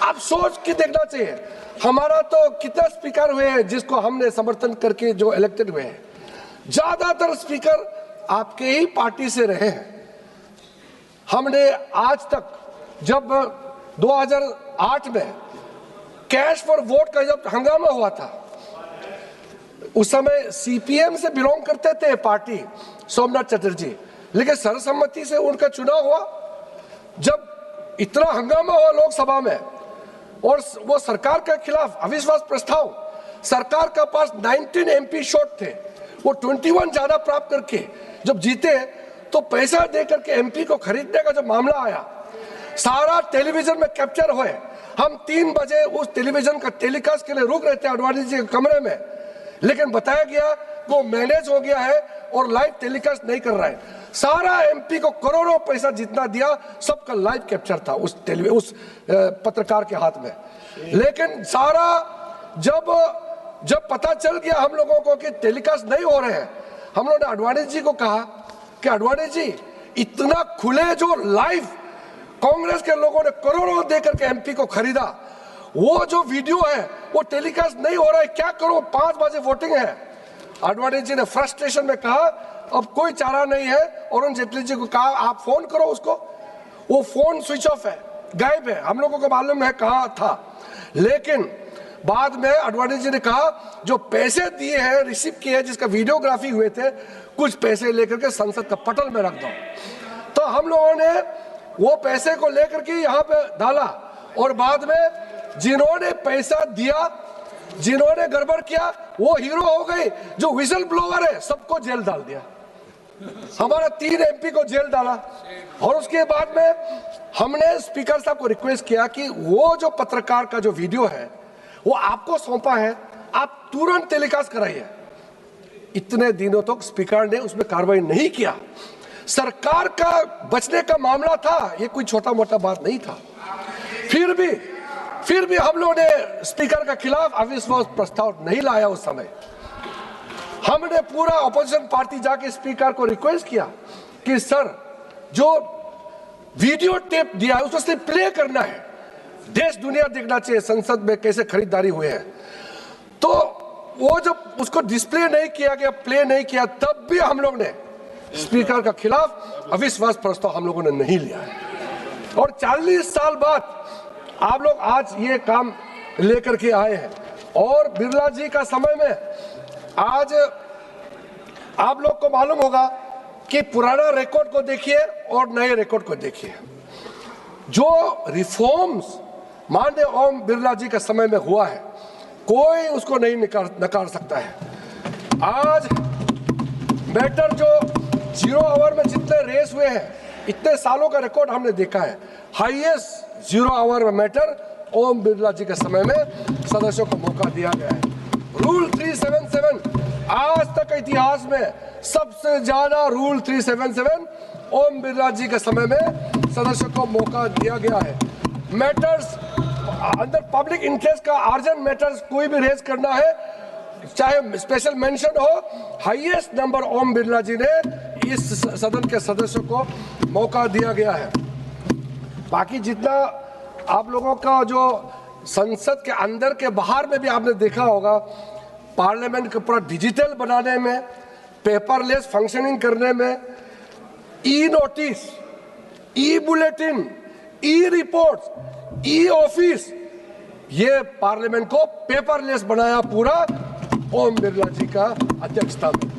आप सोच के देखना चाहिए। हमारा तो कितने स्पीकर हुए हैं जिसको हमने समर्थन करके जो इलेक्टेड हुए हैं, ज्यादातर स्पीकर आपके ही पार्टी से रहे हैं। हमने आज तक जब 2008 में कैश फॉर वोट का जब हंगामा हुआ था, उस समय सीपीएम से बिलोंग करते थे पार्टी सोमनाथ चटर्जी, लेकिन सर्वसम्मति से उनका चुनाव हुआ। जब इतना हंगामा हुआ लोकसभा में और वो सरकार के खिलाफ अविश्वास प्रस्ताव, सरकार का पास 19 एमपी शॉट थे, वो 21 ज्यादा प्राप्त करके जब जीते तो पैसा दे करके एमपी को खरीदने का जब मामला आया, सारा टेलीविजन में कैप्चर हुए। हम 3 बजे उस टेलीविजन का टेलीकास्ट के लिए रुक रहे थे आडवाणी जी के कमरे में, लेकिन बताया गया वो मैनेज हो गया है और लाइव टेलीकास्ट नहीं कर रहा है। सारा एमपी को करोड़ों पैसा जितना दिया, सबका लाइव कैप्चर था उस पत्रकार के हाथ में। लेकिन सारा जब पता चल गया हम लोगों को कि टेलीकास्ट नहीं हो रहे हैं, हम लोगों ने आडवाणी जी को कहा कि आडवाणी जी, इतना खुले जो लाइव कांग्रेस के लोगों ने करोड़ों देकर के एमपी को खरीदा, वो जो वीडियो है वो टेलीकास्ट नहीं हो रहा है, क्या करो, 5 बजे वोटिंग है। आडवाणी जी ने फ्रस्ट्रेशन में कहा अब कोई चारा नहीं है, अरुण जेटली जी को कहा आप फोन करो उसको, वो फोन स्विच ऑफ है, गायब है, हम लोगों को मालूम है कहा था। लेकिन बाद में आडवाणी जी ने कहा जो पैसे दिए हैं, रिसीव किए हैं, जिसका वीडियोग्राफी हुए थे, कुछ पैसे लेकर के संसद का पटल में रख दो। तो हम लोगों ने वो पैसे को लेकर के यहाँ पे डाला और बाद में जिन्होंने पैसा दिया, जिन्होंने गड़बड़ किया, वो हीरो हो गए। जो विजल ब्लोअर है सबको जेल डाल दिया। हमारा 3 MP को जेल डाला। और उसके बाद में हमने स्पीकर साहब को रिक्वेस्ट किया कि वो जो पत्रकार का जो वीडियो है वो आपको सौंपा है, आप तुरंत टेलीकास्ट कराइए। इतने दिनों तक स्पीकर ने उसमें कार्रवाई नहीं किया। सरकार का बचने का मामला था, ये कोई छोटा मोटा बात नहीं था। फिर भी हम लोगों ने स्पीकर के खिलाफ अविश्वास प्रस्ताव नहीं लाया। उस समय हमने पूरा अपोजिशन पार्टी जाके स्पीकर को रिक्वेस्ट किया कि सर, जो वीडियो टेप दिया है उसको सिर्फ प्ले करना है, देश दुनिया देखना चाहिए संसद में कैसे खरीदारी हुए हैं। तो वो जब उसको डिस्प्ले नहीं किया गया, प्ले नहीं किया, तब भी हम लोग ने स्पीकर के खिलाफ अविश्वास प्रस्ताव हम लोगों ने नहीं लिया है। और 40 साल बाद आप लोग आज ये काम लेकर के आए हैं। और बिरला जी का समय में आज आप लोग को मालूम होगा कि पुराना रिकॉर्ड को देखिए और नए रिकॉर्ड को देखिए। जो रिफॉर्म्स माननीय ओम बिरला जी के समय में हुआ है, कोई उसको नहीं नकार सकता है। आज मैटर जो 0 आवर में जितने रेस हुए हैं, इतने सालों का रिकॉर्ड हमने देखा है। हाईएस्ट 0 आवर में मैटर ओम बिरला जी के समय में सदस्यों को मौका दिया गया है। रूल 377 आज तक इतिहास में सबसे ज्यादा रूल 377 ओम बिरला जी के समय में सदस्यों को मौका दिया गया है। मैटर्स अंदर पब्लिक इंटरेस्ट का अर्जेंट मैटर्स कोई भी रेज करना है, चाहे स्पेशल मेंशन हो, हाईएस्ट नंबर ओम बिरला जी ने इस सदन के सदस्यों को मौका दिया गया है। बाकी जितना आप लोगों का जो संसद के अंदर के बाहर में भी आपने देखा होगा, पार्लियामेंट को पूरा डिजिटल बनाने में, पेपरलेस फंक्शनिंग करने में, ई नोटिस, ई बुलेटिन, ई रिपोर्ट्स, ई ऑफिस, ये पार्लियामेंट को पेपरलेस बनाया पूरा ओम बिरला जी का अध्यक्षता में।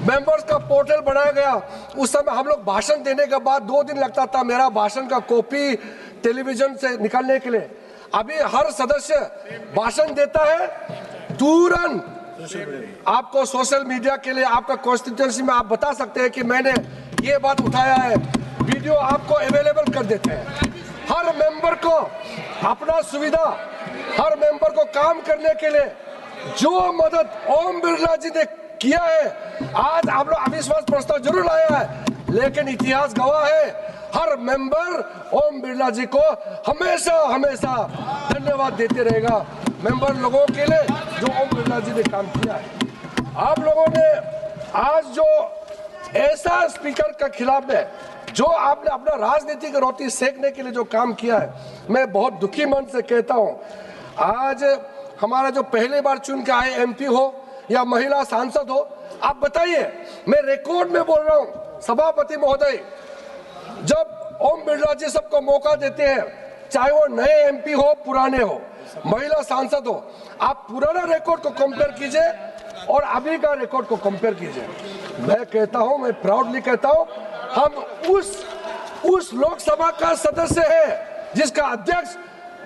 मेंबर्स का पोर्टल बनाया गया। उस समय हम लोग भाषण देने के बाद 2 दिन लगता था मेरा भाषण का कॉपी टेलीविजन से निकालने के लिए। अभी हर सदस्य भाषण देता है, तुरंत आपको सोशल मीडिया के लिए आपका कॉन्स्टिट्यूएंसी में आप बता सकते हैं कि मैंने ये बात उठाया है, वीडियो आपको अवेलेबल कर देते हैं। हर मेंबर को अपना सुविधा, हर मेंबर को काम करने के लिए जो मदद ओम बिरला जी ने किया है, आज आप लोग अविश्वास प्रस्ताव जरूर लाया है, लेकिन इतिहास गवाह है, हर मेंबर ओम बिरला जी को हमेशा हमेशा धन्यवाद देते रहेगा, मेंबर लोगों के लिए जो ओम बिरला जी ने काम किया है। आप लोगों ने आज जो ऐसा स्पीकर के खिलाफ में जो आपने अपना राजनीतिक रोटी सेकने के लिए जो काम किया है, मैं बहुत दुखी मन से कहता हूं। आज हमारा जो पहली बार चुन के आए MP हो या महिला सांसद हो, आप बताइए, मैं रिकॉर्ड में बोल रहा हूं सभापति महोदय, जब ओम बिरला जी सबको मौका देते हैं, चाहे वो नए MP हो, पुराने हो, महिला सांसद हो, आप पुराना रिकॉर्ड को कंपेयर कीजिए और अभी का रिकॉर्ड को कंपेयर कीजिए। मैं कहता हूं, मैं प्राउडली कहता हूं, हम उस लोकसभा का सदस्य है जिसका अध्यक्ष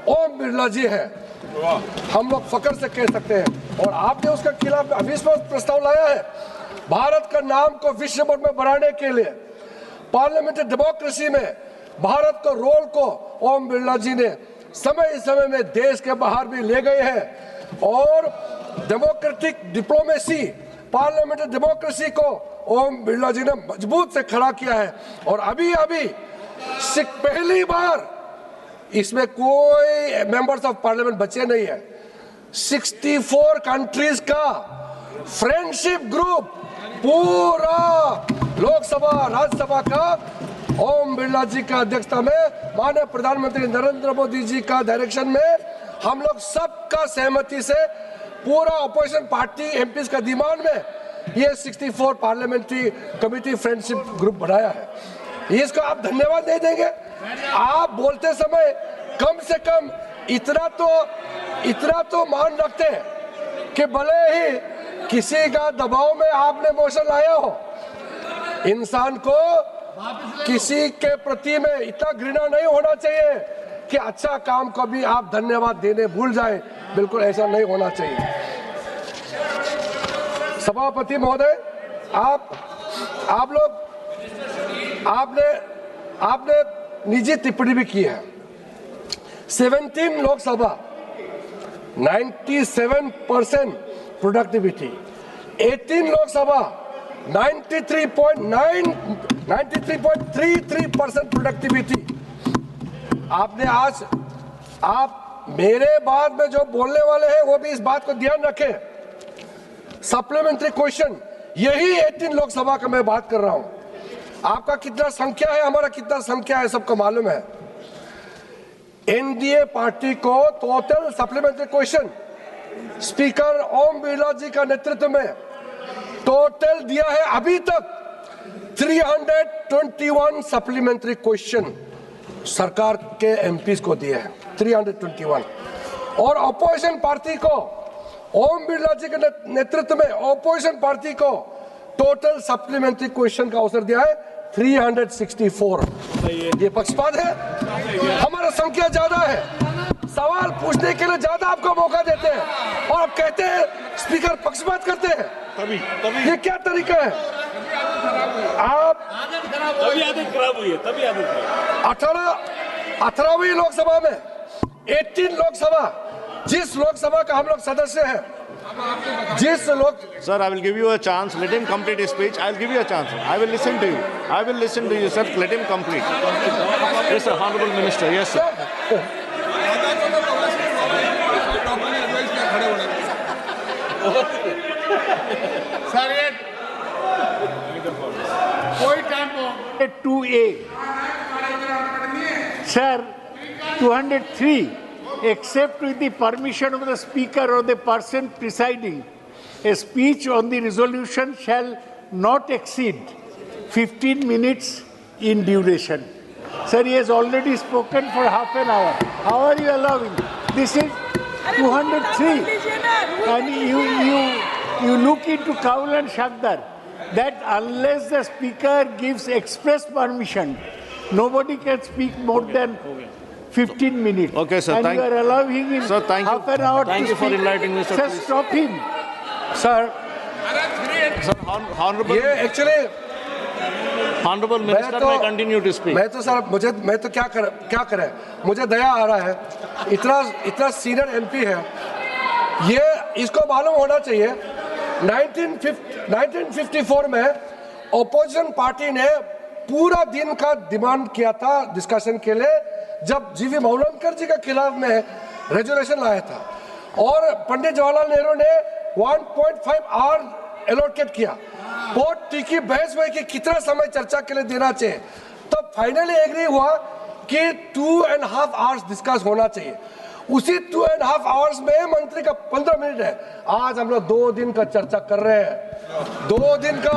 ओम बिरला जी है, हम लोग फख्र से कह सकते हैं। और आपने उसके खिलाफ अविश्वास प्रस्ताव लाया है। भारत का नाम को विश्व भर में बढ़ाने के लिए, पार्लियामेंट्री डेमोक्रेसी में भारत को रोल को ओम बिरला जी ने समय समय में देश के बाहर भी ले गए हैं और डेमोक्रेटिक डिप्लोमेसी, पार्लियामेंट्री डेमोक्रेसी को ओम बिरला जी ने मजबूत से खड़ा किया है। और अभी पहली बार इसमें कोई मेंबर्स ऑफ पार्लियामेंट बचे नहीं है, 64 कंट्रीज का फ्रेंडशिप ग्रुप पूरा लोकसभा राज्यसभा का ओम बिरला जी का अध्यक्षता में, माननीय प्रधानमंत्री नरेंद्र मोदी जी का डायरेक्शन में, हम लोग सबका सहमति से पूरा अपोजिशन पार्टी MPs का डिमांड में ये 64 पार्लियामेंट्री कमेटी फ्रेंडशिप ग्रुप बनाया है। इसको आप धन्यवाद नहीं देंगे? आप बोलते समय कम से कम इतना तो मान रखते हैं कि भले ही किसी का दबाव में आपने मोशन लाया हो, इंसान को किसी के प्रति में इतना घृणा नहीं होना चाहिए कि अच्छा काम को भी आप धन्यवाद देने भूल जाएं। बिल्कुल ऐसा नहीं होना चाहिए। सभापति महोदय, आप लोग आपने निजी टिप्पणी भी की है। 17 लोकसभा 97% प्रोडक्टिविटी, 18 लोकसभा 93.33% प्रोडक्टिविटी। आपने आज आप मेरे बाद में जो बोलने वाले हैं वो भी इस बात को ध्यान रखें। सप्लीमेंट्री क्वेश्चन, यही 18 लोकसभा का मैं बात कर रहा हूं। आपका कितना संख्या है, हमारा कितना संख्या है, सबको मालूम है। एनडीए पार्टी को total supplementary question speaker Om Birla जी का नेतृत्व में टोटल दिया है अभी तक 321 सप्लीमेंट्री क्वेश्चन सरकार के एमपीज को दिए हैं, 321। और अपोजिशन पार्टी को, ओम बिरला जी के नेतृत्व में अपोजिशन पार्टी को टोटल सप्लीमेंट्री क्वेश्चन का अवसर दिया है 364। ये पक्षपात है। हमारा संख्या ज्यादा है, सवाल पूछने के लिए ज्यादा आपको मौका देते हैं और आप कहते हैं स्पीकर पक्षपात करते हैं। ये क्या तरीका है? आप तभी आदत खराब हुई है, तभी आदत खराब। 18वीं लोकसभा में 18 लोकसभा, जिस लोकसभा का हम लोग सदस्य हैं, जिस लोग Sir, I will give you a chance. Let him complete his speech. I will give you a chance. I will listen to you. I will listen to you, sir. Let him complete. Yes, sir. Honorable Minister. Yes, sir. Sir ये कोई time 2A. Sir, 203. Except with the permission of the speaker or the person presiding, a speech on the resolution shall not exceed 15 minutes in duration. Sir, he has already spoken for half an hour. How are you allowing? This is 203. And you look into Kaul and Shakdar that unless the speaker gives express permission, nobody can speak more than 15 minutes. Okay, sir. And you are allowing him Sir, thank you. half an hour Thank to you for speak. enlightening me, sir. Sir, Please. stop him. Sir, honorable, ये actually honorable minister may continue to speak. मैं तो sir मैं तो क्या करें, मुझे दया आ रहा है। इतना सीनियर एमपी है, ये इसको मालूम होना चाहिए। 1954 में ऑपोजिशन पार्टी ने पूरा दिन का डिमांड किया था डिस्कशन के लिए, जब जीवी मौलनकर जी के खिलाफ में रेजोल्यूशन लाया था और पंडित जवाहरलाल नेहरू ने 1.5 आवर एलोकेट किया। बहुत तीखी बहस हुई कि कितना समय चर्चा के लिए देना चाहिए, तब फाइनली एग्री हुआ कि 2.5 आवर्स डिस्कस होना चाहिए। उसी 2.5 आवर्स में मंत्री का 15 मिनट है। आज हम लोग 2 दिन का चर्चा कर रहे हैं, 2 दिन का,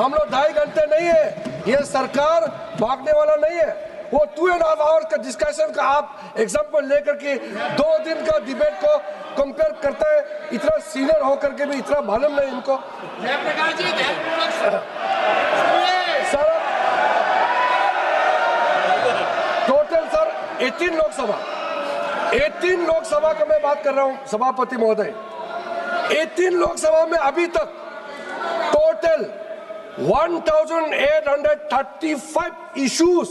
हम लोग 2.5 घंटे नहीं है। ये सरकार भागने वाला नहीं है। वो 2.5 आवर्स का डिस्कशन का आप एग्जाम्पल लेकर के 2 दिन का डिबेट को कंपेयर करते हैं। इतना सीनियर होकर के भी इतना मालूम नहीं इनको। सर टोटल सर 18 लोकसभा का मैं बात कर रहा हूं सभापति महोदय। 18 लोकसभा में अभी तक टोटल 1835 इश्यूज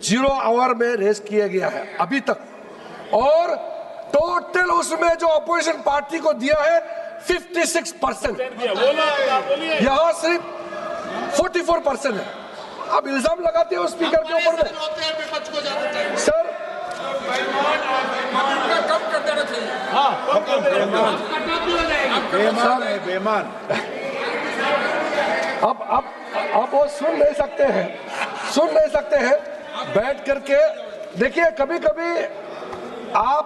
0 आवर में रेस किया गया है अभी तक, और टोटल उसमें जो अपोजिशन पार्टी को दिया है 56%, यहाँ सिर्फ 44% है। अब इल्जाम लगाते हो स्पीकर के ऊपर में। सर बेमान अब वो सुन नहीं सकते हैं बैठ करके। देखिए कभी कभी आप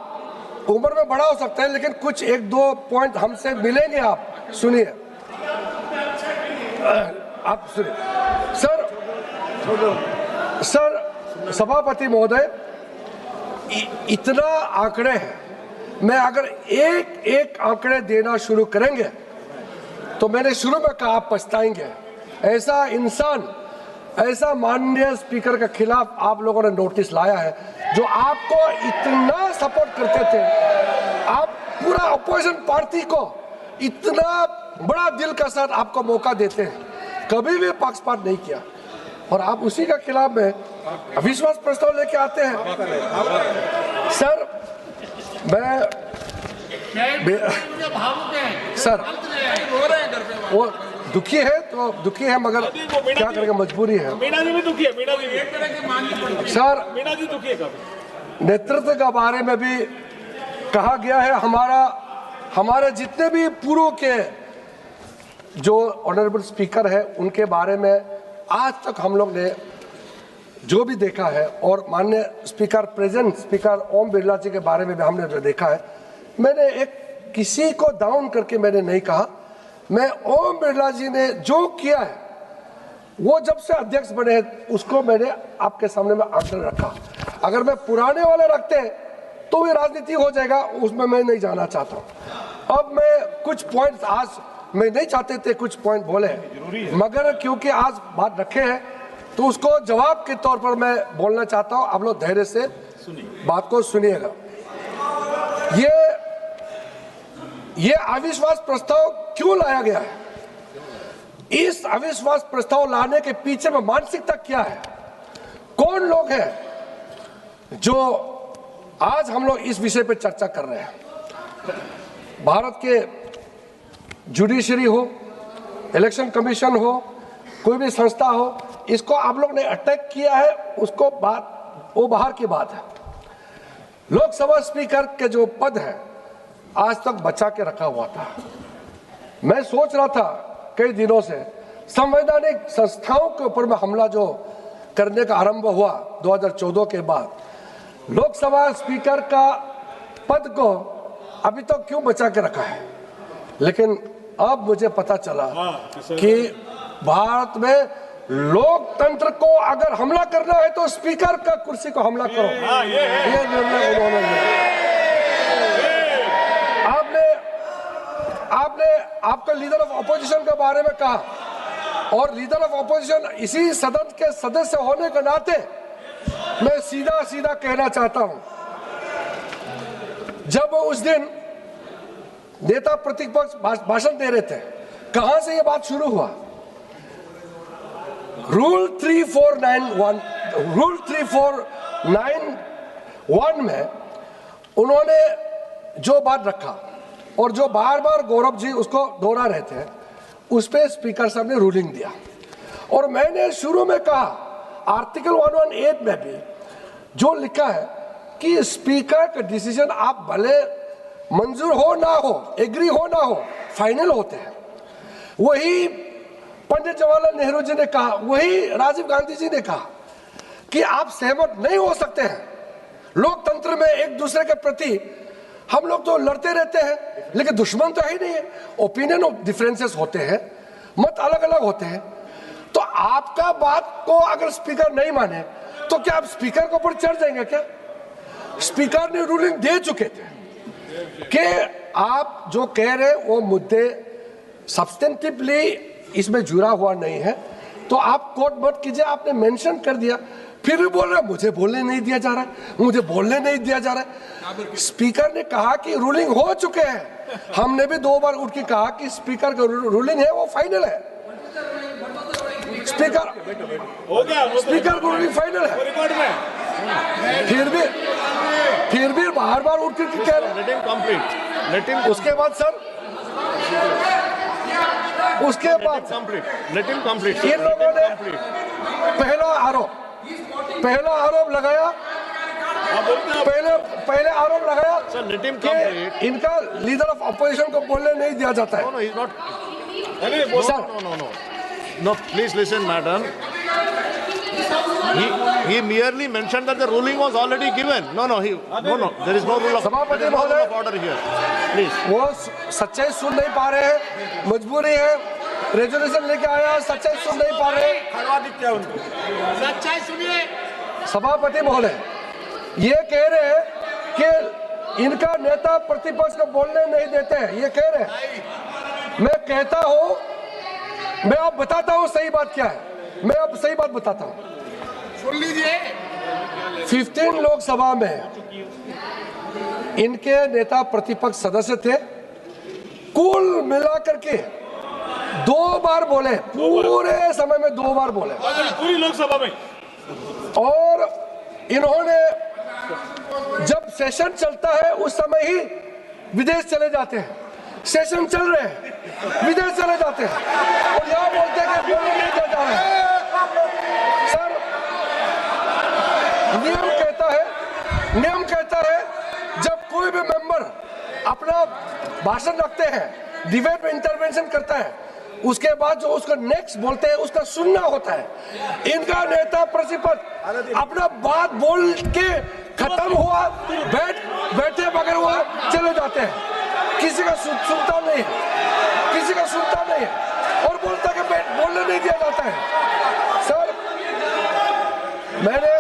उम्र में बड़ा हो सकता है, लेकिन कुछ 1-2 पॉइंट हमसे मिलेंगे। आप सुनिए, आप सुनिए। सर सभापति महोदय, इतना आंकड़े हैं, मैं अगर एक आंकड़े देना शुरू करेंगे तो मैंने शुरू में कहा आप पछताएंगे। ऐसा इंसान, ऐसा माननीय स्पीकर के खिलाफ आप लोगों ने नोटिस लाया है जो आपको इतना सपोर्ट करते थे, आप पूरा अपोजिशन पार्टी को इतना बड़ा दिल का साथ आपको मौका देते हैं, कभी भी पक्षपात नहीं किया, और आप उसी का खिलाफ में अविश्वास प्रस्ताव लेके आते हैं। सर भावुक हैं सर वो दुखी है तो दुखी है, मगर क्या करेंगे, मजबूरी है। मीणा जी भी दुखी है, मीणा जी भी। सर मीणा जी दुखी है काफी। नेतृत्व के बारे में भी कहा गया है, हमारे जितने भी पूर्व के जो ऑनरेबल स्पीकर है उनके बारे में आज तक हम लोग ने जो भी देखा है, और माननीय speaker present speaker Om Birla जी के बारे में भी हमने जो देखा है, मैंने एक किसी को डाउन करके मैंने नहीं कहा। मैं ओम बिरला जी ने जो किया है, वो जब से अध्यक्ष बने हैं उसको मैंने आपके सामने में आंकड़े रखा। अगर मैं पुराने वाले रखते तो ये राजनीति हो जाएगा, उसमें मैं नहीं जाना चाहता हूँ। अब मैं कुछ पॉइंट्स आज मैं नहीं चाहते थे कुछ पॉइंट बोले, मगर क्योंकि आज बात रखे हैं तो उसको जवाब के तौर पर मैं बोलना चाहता हूँ। आप लोग धैर्य से बात को सुनिएगा। ये अविश्वास प्रस्ताव क्यों लाया गया है, इस अविश्वास प्रस्ताव लाने के पीछे में मानसिकता क्या है, कौन लोग हैं जो आज हम लोग इस विषय पर चर्चा कर रहे हैं। भारत के जुडिशरी हो, इलेक्शन कमीशन हो, कोई भी संस्था हो, इसको आप लोग ने अटैक किया है, उसको बात वो बाहर की बात है। लोकसभा स्पीकर के जो पद है आज तक बचा के रखा हुआ था। मैं सोच रहा था कई दिनों से संवैधानिक संस्थाओं के ऊपर में हमला जो करने का आरंभ हुआ 2014 के बाद, लोकसभा स्पीकर का पद को अभी तक क्यों बचा के रखा है। लेकिन अब मुझे पता चला कि भारत में लोकतंत्र को अगर हमला करना है तो स्पीकर का कुर्सी को हमला करो, ये निर्णय उन्होंने लिया। आपने आपका लीडर ऑफ ऑपोजिशन के बारे में कहा, और लीडर ऑफ ऑपोजिशन इसी सदन के सदस्य होने के नाते मैं सीधा सीधा कहना चाहता हूं, जब उस दिन नेता प्रतिपक्ष भाषण दे रहे थे, कहां से ये बात शुरू हुआ। रूल 3491 में उन्होंने जो बात रखा और जो बार बार गौरव जी उसको दोहरा रहे थे, उस पे स्पीकर साहब ने रूलिंग दिया। और मैंने शुरू में कहा आर्टिकल 118 में भी जो लिखा है कि स्पीकर का डिसीजन आप भले मंजूर हो ना हो, एग्री हो ना हो, फाइनल होते हैं। वही पंडित जवाहरलाल नेहरू जी ने कहा, वही राजीव गांधी जी ने कहा कि आप सहमत नहीं हो सकते हैं। लोकतंत्र में एक दूसरे के प्रति हम लोग तो लड़ते रहते हैं, लेकिन दुश्मन तो है ही नहीं है। ओपिनियन ऑफ डिफरेंसेस होते हैं, मत अलग अलग होते हैं। तो आपका बात को अगर स्पीकर नहीं माने तो क्या आप स्पीकर के ऊपर चढ़ जाएंगे क्या? स्पीकर ने रूलिंग दे चुके थे कि आप जो कह रहे वो मुद्दे सब्सटेंटिवली इसमें जुड़ा हुआ नहीं है, तो आप कोर्ट मत कीजिए। आपने मेंशन कर दिया, फिर भी बोल रहे मुझे बोलने नहीं दिया जा रहा है, मुझे बोलने नहीं दिया जा रहा है। स्पीकर ने कहा कि रूलिंग हो चुके हैं। हमने भी 2 बार उठ के कहा कि स्पीकर का रूलिंग है वो फाइनल है। स्पीकर हो गया, स्पीकर का रूलिंग फाइनल है, रिकॉर्ड में। फिर भी बार बार उठ के कह रहे। Let him complete. Let him उसके बाद सर, उसके बाद Let him complete. इन लोगों ने पहला आरोप लगाया, पहले आरोप लगाया Sir, let him कि complete. इनका लीडर ऑफ ऑपोजिशन को बोलने नहीं दिया जाता है। No, he's not. Sir, No, please listen, madam. He merely mentioned that the ruling was already given. No, there is no rule of सभापति महोदय, order here. Please. वो सच्चाई सुन नहीं पा रहे हैं, मजबूरी है, रेजोल्यूशन लेके आया, सच्चाई सुन नहीं पा रहे। सच्चाई सुनिए। सभापति महोदय ये कह रहे हैं कि इनका नेता प्रतिपक्ष को बोलने नहीं देते हैं, ये कह रहे हैं। मैं कहता हूं, मैं अब बताता हूं सही बात क्या है। मैं अब सही बात बताता हूं। सुन लीजिए। 15 लोकसभा में इनके नेता प्रतिपक्ष सदस्य थे, कुल मिलाकर के 2 बार बोले, पूरे समय में 2 बार बोले पूरी लोकसभा में। और इन्होंने जब सेशन चलता है उस समय ही विदेश चले जाते हैं, सेशन चल रहे हैं विदेश चले जाते हैं और यहाँ बोलते हैं कि बोलने नहीं दिया जा रहा है। सर, नियम कहता है जब कोई भी मेंबर अपना भाषण रखते हैं, डिबेट में इंटरवेंशन करता है, उसके बाद जो उसका नेक्स्ट बोलते हैं उसका सुनना होता है। इनका नेता प्रतिपक्ष अपना बात बोल के खत्म हुआ, बैठे बगैर हुआ चले जाते हैं, किसी का सुनता नहीं है, किसी का सुनता नहीं है और बोलता कि बोलने नहीं दिया जाता है। सर, मैंने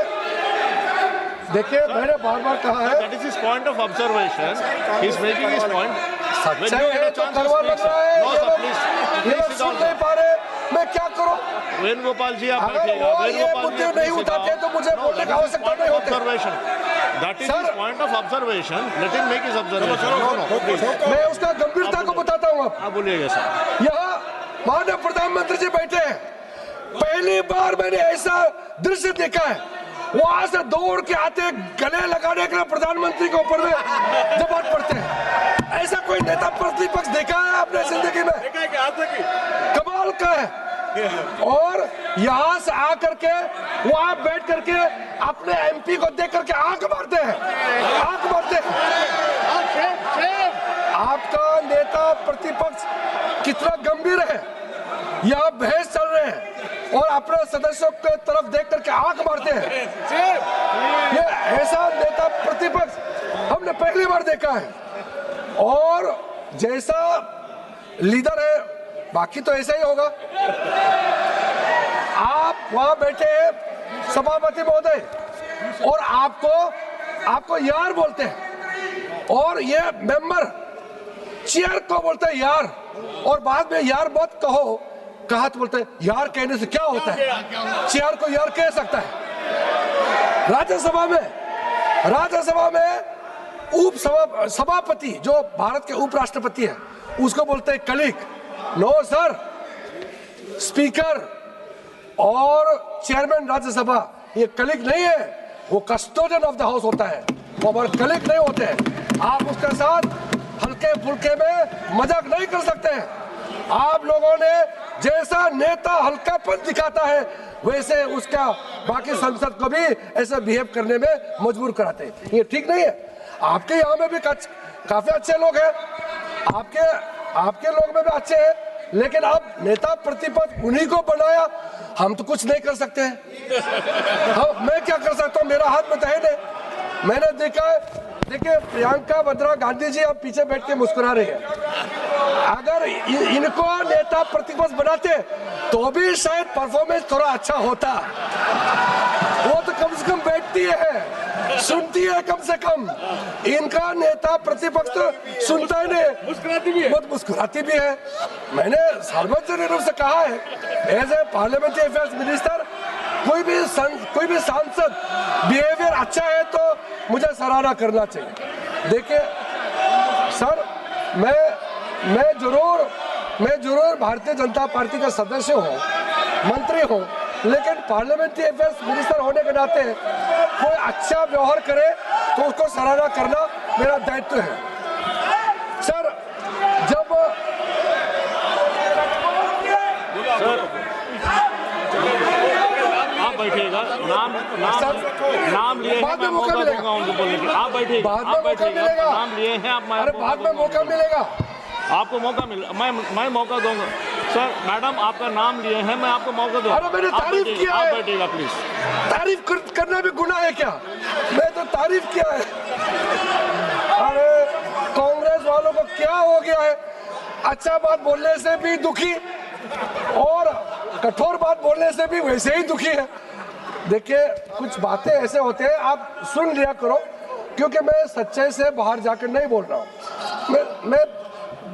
बार कहा है, That is his point of observation. He is making his point. सच्चाई है तो करवा लग रहा है, No, sir, please. ये लोग सुन नहीं पा रहे, मैं क्या करूं? वेणुगोपाल जी, आप अगर बैठिएगा। वो ये वेणुगोपाल मुद्दे जी, नहीं please sit उठाते down. तो मुझे बोलने की आवश्यकता नहीं होती। Observation. That is Sir. his point of observation. Let him make his observation. No, please. मैं उसका गंभीरता को बताता हूँ। आप बोलिएगा सर। यहाँ माननीय प्रधानमंत्री जी बैठे हैं, पहली बार मैंने ऐसा दृश्य देखा है, वहां से दौड़ के आते गले लगाने के लिए प्रधानमंत्री के ऊपर में जबान पड़ते हैं। ऐसा कोई नेता प्रतिपक्ष देखा है आपने जिंदगी में? कमाल का है। और यहाँ से आकर के वहां बैठ करके अपने एमपी को देख करके आंख मारते हैं। आपका नेता प्रतिपक्ष कितना गंभीर है, यहाँ बहस चल रहे हैं और अपने सदस्यों के तरफ देख करके आंख मारते हैं। ये ऐसा नेता प्रतिपक्ष हमने पहली बार देखा है। और जैसा लीडर है बाकी तो ऐसा ही होगा। आप वहां बैठे हैं सभापति महोदय और आपको यार बोलते हैं और ये मेंबर चेयर को बोलते हैं यार, और बाद में यार मत कहा तो बोलते हैं यार कहने से क्या होता है, चेयर को यार कह सकता है। राज्यसभा में सभापति जो भारत के उपराष्ट्रपति है उसको बोलते हैं कलीग। नो सर, स्पीकर और चेयरमैन राज्यसभा ये कलीग नहीं है, वो कस्टोडियन ऑफ द हाउस होता है, वो हमारे कलीग नहीं होते हैं। आप उसके साथ हल्के फुल्के में मजाक नहीं कर सकते हैं। आप लोगों ने जैसा नेता हल्कापन दिखाता है वैसे उसका बाकी सांसद को भी ऐसा बिहेव करने में मजबूर कराते हैं। ये ठीक नहीं है। आपके यहाँ में भी काफी अच्छे लोग हैं, आपके लोग में भी अच्छे हैं, लेकिन आप नेता प्रतिपक्ष उन्हीं को बनाया, हम तो कुछ नहीं कर सकते हैं। मैं क्या कर सकता हूँ, मेरा हाथ में तो है नहीं। मैंने देखा है, देखिए प्रियंका वाड्रा गांधी जी अब पीछे बैठ के मुस्कुरा रही है। अगर इनको नेता प्रतिपक्ष बनाते तो भी शायद परफॉर्मेंस थोड़ा अच्छा होता। वो तो कम से कम बैठती है, सुनती है कम से कम। इनका नेता प्रतिपक्ष तो सुनता ही नहीं, बहुत मुस्कुराती भी है। मैंने सार्वजनिक रूप से कहा है, as a parliamentary affairs minister, कोई भी सांसद बिहेवियर अच्छा है तो मुझे सराहना करना चाहिए। देखिए सर, मैं जरूर भारतीय जनता पार्टी का सदस्य हूँ, मंत्री हूँ, लेकिन पार्लियामेंट्री अफेयर्स मिनिस्टर होने के नाते कोई अच्छा व्यवहार करे तो उसको सराहना करना मेरा दायित्व है। सर, जब आप बैठिएगा, नाम लिए हैं, मैं मौका दूंगा उनको बोलने के। आप बैठिएगा, नाम लिए हैं आप, बाद में मौका मिलेगा, आपको मौका मिल, मैं मौका दूंगा। सर, मैडम आपका नाम लिए हैं, मैं आपको मौका दूंगा। अरे मैंने तारीफ किया है। आप बैठिएगा प्लीज। तारीफ करना भी गुनाह है क्या? मैं तो तारीफ किया है। अरे कांग्रेस वालों को क्या हो गया है, अच्छा बात बोलने से भी दुखी और कठोर बात बोलने से भी वैसे ही दुखी है। देखिए कुछ बातें ऐसे होते हैं, आप सुन लिया करो, क्योंकि मैं सच्चाई से बाहर जाकर नहीं बोल रहा हूँ। मैं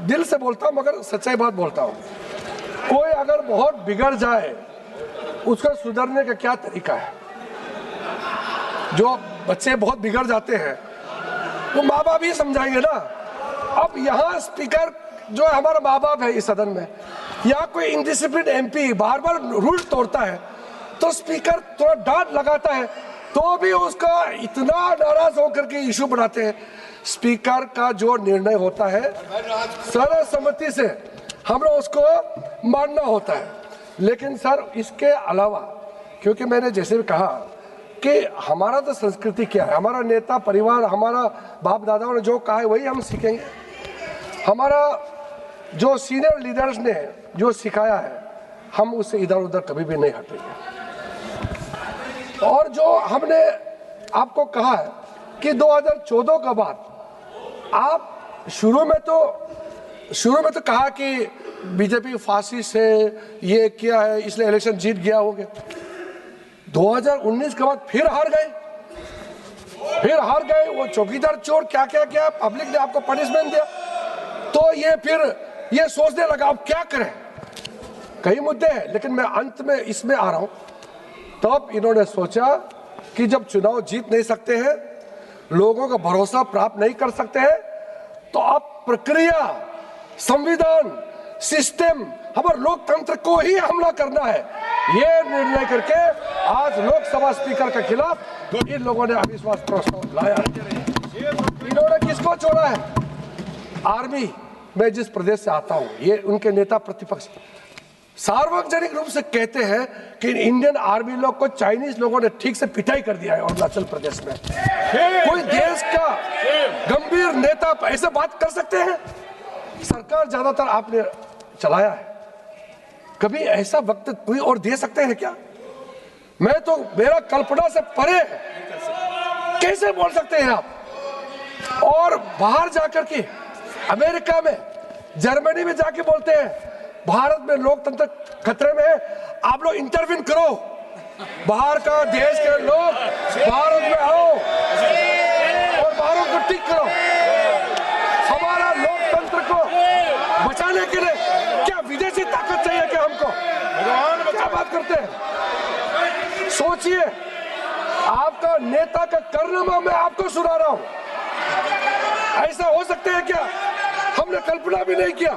दिल से बोलता हूँ मगर सच्चाई बात बोलता हूँ। कोई अगर बहुत बिगड़ जाए उसको सुधरने का क्या तरीका है? जो बच्चे बहुत बिगड़ जाते हैं वो माँ बाप ही समझाएंगे ना। अब यहाँ स्पीकर जो हमारा माँ बाप है इस सदन में, या कोई इनडिसिप्लिन एमपी बार बार रूल तोड़ता है तो स्पीकर थोड़ा डांट लगाता है तो भी उसका इतना नाराज होकर के इशू बनाते हैं। स्पीकर का जो निर्णय होता है सर्वसम्मति से हम लोग उसको मानना होता है। लेकिन सर इसके अलावा, क्योंकि मैंने जैसे भी कहा कि हमारा तो संस्कृति क्या है, हमारा नेता परिवार, हमारा बाप दादाओं ने जो कहा है वही हम सीखेंगे। हमारा जो सीनियर लीडर्स ने जो सिखाया है हम उससे इधर उधर कभी भी नहीं हटेंगे। और जो हमने आपको कहा है कि 2014 के बाद आप शुरू में तो कहा कि बीजेपी फासिस्ट है, ये किया है इसलिए इलेक्शन जीत गया हो गया। 2019 के बाद फिर हार गए, वो चौकीदार चोर क्या क्या किया, पब्लिक ने आपको पनिशमेंट दिया तो ये फिर ये सोचने लगा अब क्या करें। कई मुद्दे हैं लेकिन मैं अंत में इसमें आ रहा हूं। तब इन्होंने सोचा कि जब चुनाव जीत नहीं सकते हैं, लोगों का भरोसा प्राप्त नहीं कर सकते हैं, तो अब प्रक्रिया, संविधान, सिस्टम, हमारे लोकतंत्र को ही हमला करना है। ये निर्णय करके आज लोकसभा स्पीकर के खिलाफ इन लोगों ने अविश्वास प्रस्ताव लाया। इन्होंने किसको छोड़ा है? आर्मी। मैं जिस प्रदेश से आता हूं, ये उनके नेता प्रतिपक्ष सार्वजनिक रूप से कहते हैं कि इंडियन आर्मी लोग को चाइनीज लोगों ने ठीक से पिटाई कर दिया है अरुणाचल प्रदेश में। कोई देश का गंभीर नेता ऐसे बात कर सकते हैं? सरकार ज्यादातर आपने चलाया है, कभी ऐसा वक्त कोई और दे सकते हैं क्या? मैं तो मेरा कल्पना से परे है, कैसे बोल सकते हैं आप? और बाहर जाकर के अमेरिका में, जर्मनी में जाके बोलते हैं भारत में लोकतंत्र खतरे में है, आप लोग इंटरवीन करो, बाहर का देश के लोग भारत में आओ और भारत को ठीक करो। हमारा लोकतंत्र को बचाने के लिए क्या विदेशी ताकत चाहिए क्या हमको? क्या बात करते हैं? सोचिए, आपका नेता का कारनामा मैं आपको सुना रहा हूं। ऐसा हो सकता है क्या? हमने कल्पना भी नहीं किया।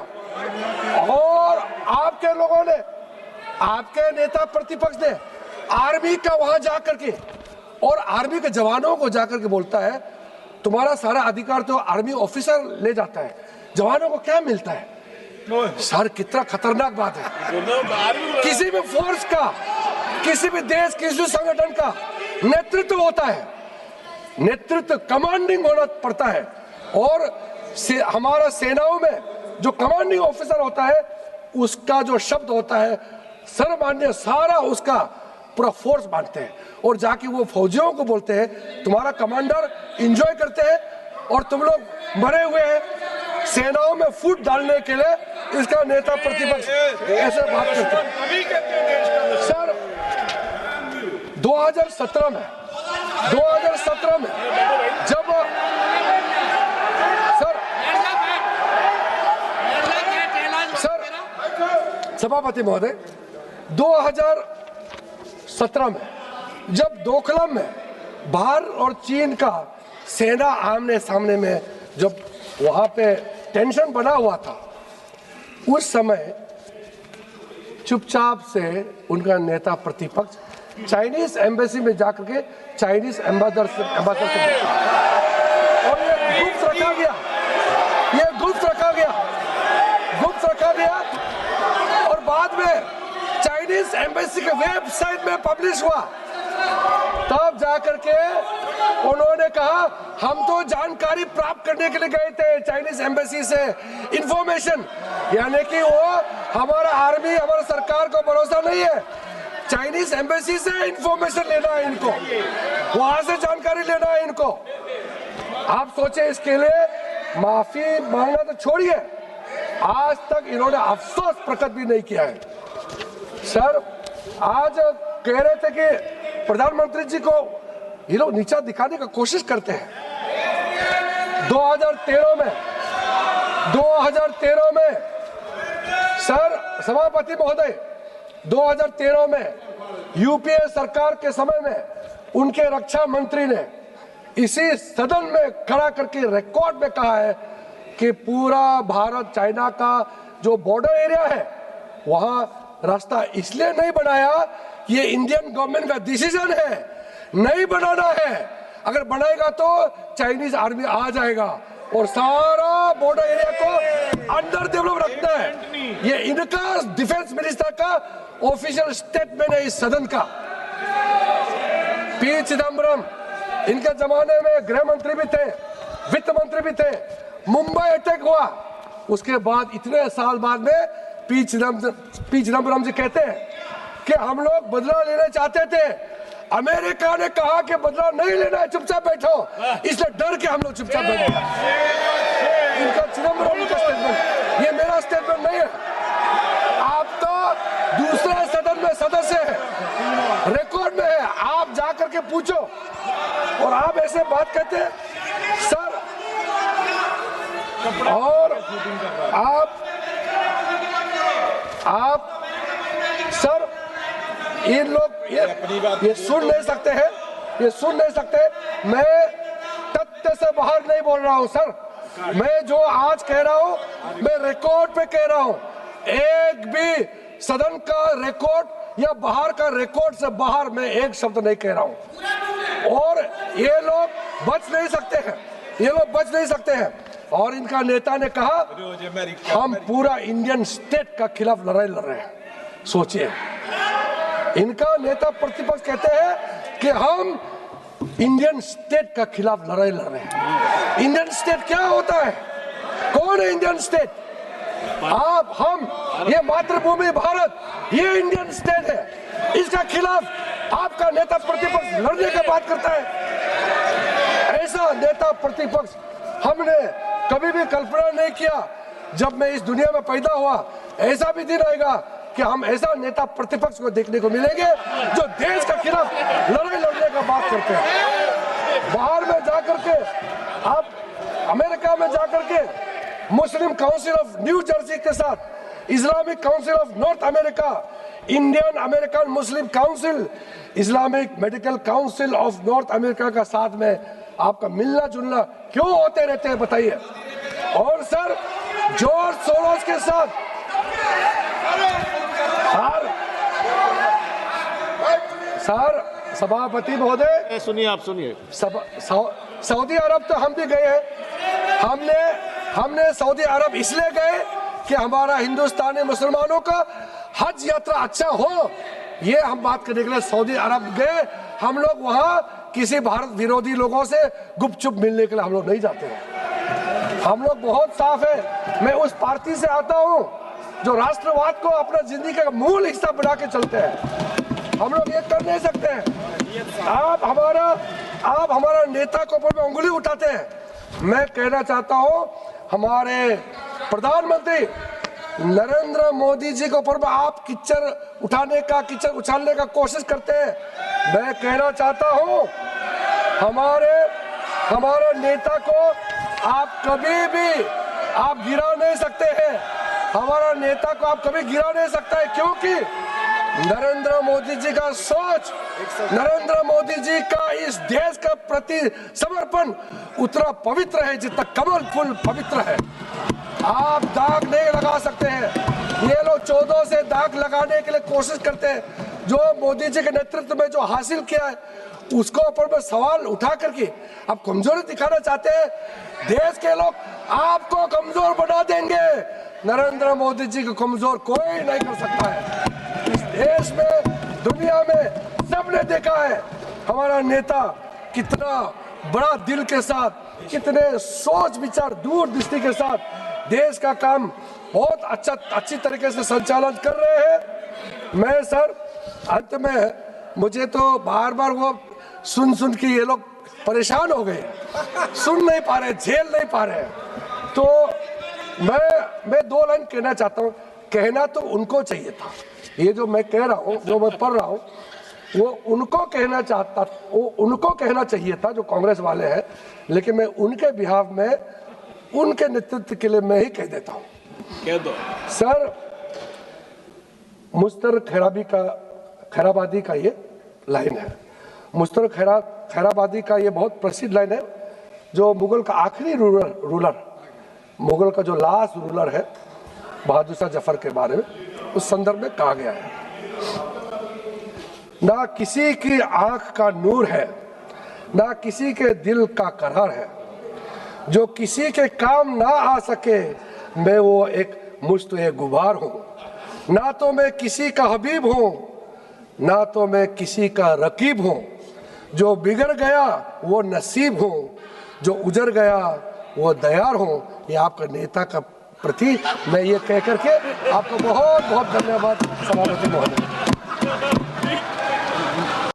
और आपके लोगों ने, आपके नेता प्रतिपक्ष ने आर्मी का वहां जाकर के और आर्मी के जवानों को जाकर के बोलता है तुम्हारा सारा अधिकार तो आर्मी ऑफिसर ले जाता है, जवानों को क्या मिलता है? सर कितना खतरनाक बात है। किसी भी फोर्स का, किसी भी देश, किसी भी संगठन का नेतृत्व होता है, नेतृत्व कमांडिंग होना पड़ता है। और हमारा सेनाओं में जो कमांडिंग ऑफिसर होता है उसका जो शब्द होता है सर्वमान्य, सारा उसका पूरा फोर्स बांटते हैं और जाके वो फौजियों को बोलते हैं तुम्हारा कमांडर एंजॉय करते हैं और तुम लोग मरे हुए हैं। सेनाओं में फूट डालने के लिए इसका नेता प्रतिपक्ष ऐसे बात करते हैं। सर 2017 में जब सभापति महोदय 2017 में जब डोकलाम में भारत और चीन का सेना आमने सामने में जब वहां पे टेंशन बना हुआ था, उस समय चुपचाप से उनका नेता प्रतिपक्ष चाइनीज एम्बेसी में जाकर के चाइनीज एम्बेसडर से और ये गुप्त रखा गया और बाद में चाइनीज एम्बेसी के वेबसाइट में पब्लिश हुआ। तब जाकर के उन्होंने कहा हम तो जानकारी प्राप्त करने के लिए गए थे चाइनीज एम्बेसी से, इंफॉर्मेशन, यानी कि वो हमारा आर्मी, हमारा सरकार को भरोसा नहीं है, चाइनीज एम्बेसी से इंफॉर्मेशन लेना है इनको, वहां से जानकारी लेना है इनको। आप सोचे, इसके लिए माफी मांगना तो छोड़िए, आज तक इन्होंने अफसोस प्रकट भी नहीं किया है। सर आज कह रहे थे कि प्रधानमंत्री जी को ये लोग नीचा दिखाने का कोशिश करते हैं। 2013 में सर सभापति महोदय 2013 में यूपीए सरकार के समय में उनके रक्षा मंत्री ने इसी सदन में खड़ा करके रिकॉर्ड में कहा है कि पूरा भारत चाइना का जो बॉर्डर एरिया है वहां रास्ता इसलिए नहीं बनाया, ये इंडियन गवर्नमेंट का डिसीजन है, नहीं बनाना है। अगर बनाएगा तो चाइनीज आर्मी आ जाएगा और सारा बॉर्डर एरिया को अंडर डेवलप रखना है। ये इनका डिफेंस मिनिस्टर का ऑफिशियल स्टेटमेंट है इस सदन का। पी चिदम्बरम, इनके जमाने में गृह मंत्री भी थे, वित्त मंत्री भी थे। मुंबई अटैक हुआ, उसके बाद इतने साल बाद में पी चिदम्बरम जी कहते हैं कि हम लोग बदला लेना चाहते थे, अमेरिका ने कहा कि बदला नहीं लेना है, चुपचाप बैठो, इसलिए डर के हम लोग चुपचाप बैठे। इनका चिदम्बरम का स्टेटमेंट, ये मेरा स्टेटमेंट नहीं है। आप तो दूसरे सदन में सदस्य हैं, रिकॉर्ड में है, आप जाकर के पूछो और आप ऐसे बात कहते हैं सर। और आप सर, इन लोग ये सुन नहीं सकते हैं, ये सुन नहीं सकते। मैं तथ्य से बाहर नहीं बोल रहा हूं सर, मैं जो आज कह रहा हूं मैं रिकॉर्ड पे कह रहा हूं। एक भी सदन का रिकॉर्ड या बाहर का रिकॉर्ड से बाहर मैं एक शब्द नहीं कह रहा हूं। और ये लोग बच नहीं सकते हैं, ये लोग बच नहीं सकते हैं। और इनका नेता ने कहा हम पूरा इंडियन स्टेट का खिलाफ लड़ाई लड़ रहे हैं। सोचिए, इनका नेता प्रतिपक्ष कहते हैं कि हम इंडियन स्टेट का खिलाफ लड़ाई लड़ रहे हैं। इंडियन स्टेट क्या होता है? कौन है इंडियन स्टेट? आप, हम, ये मातृभूमि भारत, ये इंडियन स्टेट है। इसका खिलाफ आपका नेता प्रतिपक्ष लड़ने की बात करता है। ऐसा नेता प्रतिपक्ष हमने कभी भी कल्पना नहीं किया। जब मैं इस दुनिया में पैदा हुआ, ऐसा भी दिन आएगा कि हम ऐसा नेता प्रतिपक्ष को देखने को मिलेंगे जो देश के खिलाफ लड़ाई लड़ने का बात करते हैं। बाहर में जाकर के, आप अमेरिका में जाकर के मुस्लिम काउंसिल ऑफ न्यू जर्सी के साथ, Islamic council of north America, Indian American Muslim council, Islamic medical council of north America का साथ में आपका मिलना जुलना क्यों होते रहते हैं बताइए? और सर, जॉर्ज सोरोस के साथ सर सभापति महोदय, सुनिए, आप सुनिए। सऊदी अरब तो हम भी गए हैं। हमने सऊदी अरब इसलिए गए कि हमारा हिंदुस्तानी मुसलमानों का हज यात्रा अच्छा हो, ये हम बात करने के लिए सऊदी अरब गए। हम लोग वहां किसी भारत विरोधी लोगों से गुपचुप मिलने के लिए हम लोग नहीं जाते हैं। हम लोग बहुत साफ है। मैं उस पार्टी से आता हूं जो राष्ट्रवाद को अपना जिंदगी का मूल हिस्सा बना के चलते हैं। हम लोग ये कर नहीं सकते हैं। आप हमारा नेता के ऊपर में उंगली उठाते हैं। मैं कहना चाहता हूं, हमारे प्रधानमंत्री नरेंद्र मोदी जी के ऊपर में आप कीचड़ उछालने का कोशिश करते हैं। मैं कहना चाहता हूं, हमारे नेता को आप कभी भी आप गिरा नहीं सकते हैं। हमारा नेता को आप कभी गिरा नहीं सकता है, क्योंकि नरेंद्र मोदी जी का सोच, नरेंद्र मोदी जी का इस देश का प्रति समर्पण उतना पवित्र है जितना कमल फूल पवित्र है। आप दाग नहीं लगा सकते हैं। ये लोग 14 से दाग लगाने के लिए कोशिश करते हैं। जो मोदी जी के नेतृत्व में जो हासिल किया है उसको ऊपर में सवाल उठा करके आप कमजोरी दिखाना चाहते हैं। देश के लोग आपको कमजोर बना देंगे। नरेंद्र मोदी जी को कमजोर कोई नहीं कर सकता है। इस देश में, दुनिया में सबने देखा है हमारा नेता कितना बड़ा दिल के साथ, कितने सोच विचार दूरदृष्टि के साथ देश का काम बहुत अच्छी तरीके से संचालन कर रहे हैं। मैं सर, अंत में मुझे तो बार बार वो सुन के ये लोग परेशान हो गए, सुन नहीं पा रहे, झेल नहीं पा रहे। तो मैं 2 लाइन कहना चाहता हूँ। कहना तो उनको चाहिए था, ये जो मैं कह रहा हूँ, जो मैं पढ़ रहा हूँ, वो उनको कहना चाहिए था जो कांग्रेस वाले हैं। लेकिन मैं उनके बिहाफ में, उनके नेतृत्व के लिए मैं ही कह देता हूँ। कह दो सर, मुस्तर खैराबादी का ये लाइन है, मुश्तर खैराबादी का ये बहुत प्रसिद्ध लाइन है, जो मुगल का आखिरी रूलर, मुगल का जो लास्ट रूलर है बहादुर शाह जफर के बारे में, उस संदर्भ में कहा गया है, ना किसी की आंख का नूर है, ना किसी के दिल का करार है, जो किसी के काम ना आ सके मैं वो एक मुश्तए गुबार हूँ, ना तो मैं किसी का हबीब हूँ, ना तो मैं किसी का रकीब हूँ, जो बिगड़ गया वो नसीब हूँ, जो उजड़ गया वो दयार हूँ। ये आपका नेता का प्रति मैं ये कह करके आपको बहुत बहुत धन्यवाद सभापति महोदय।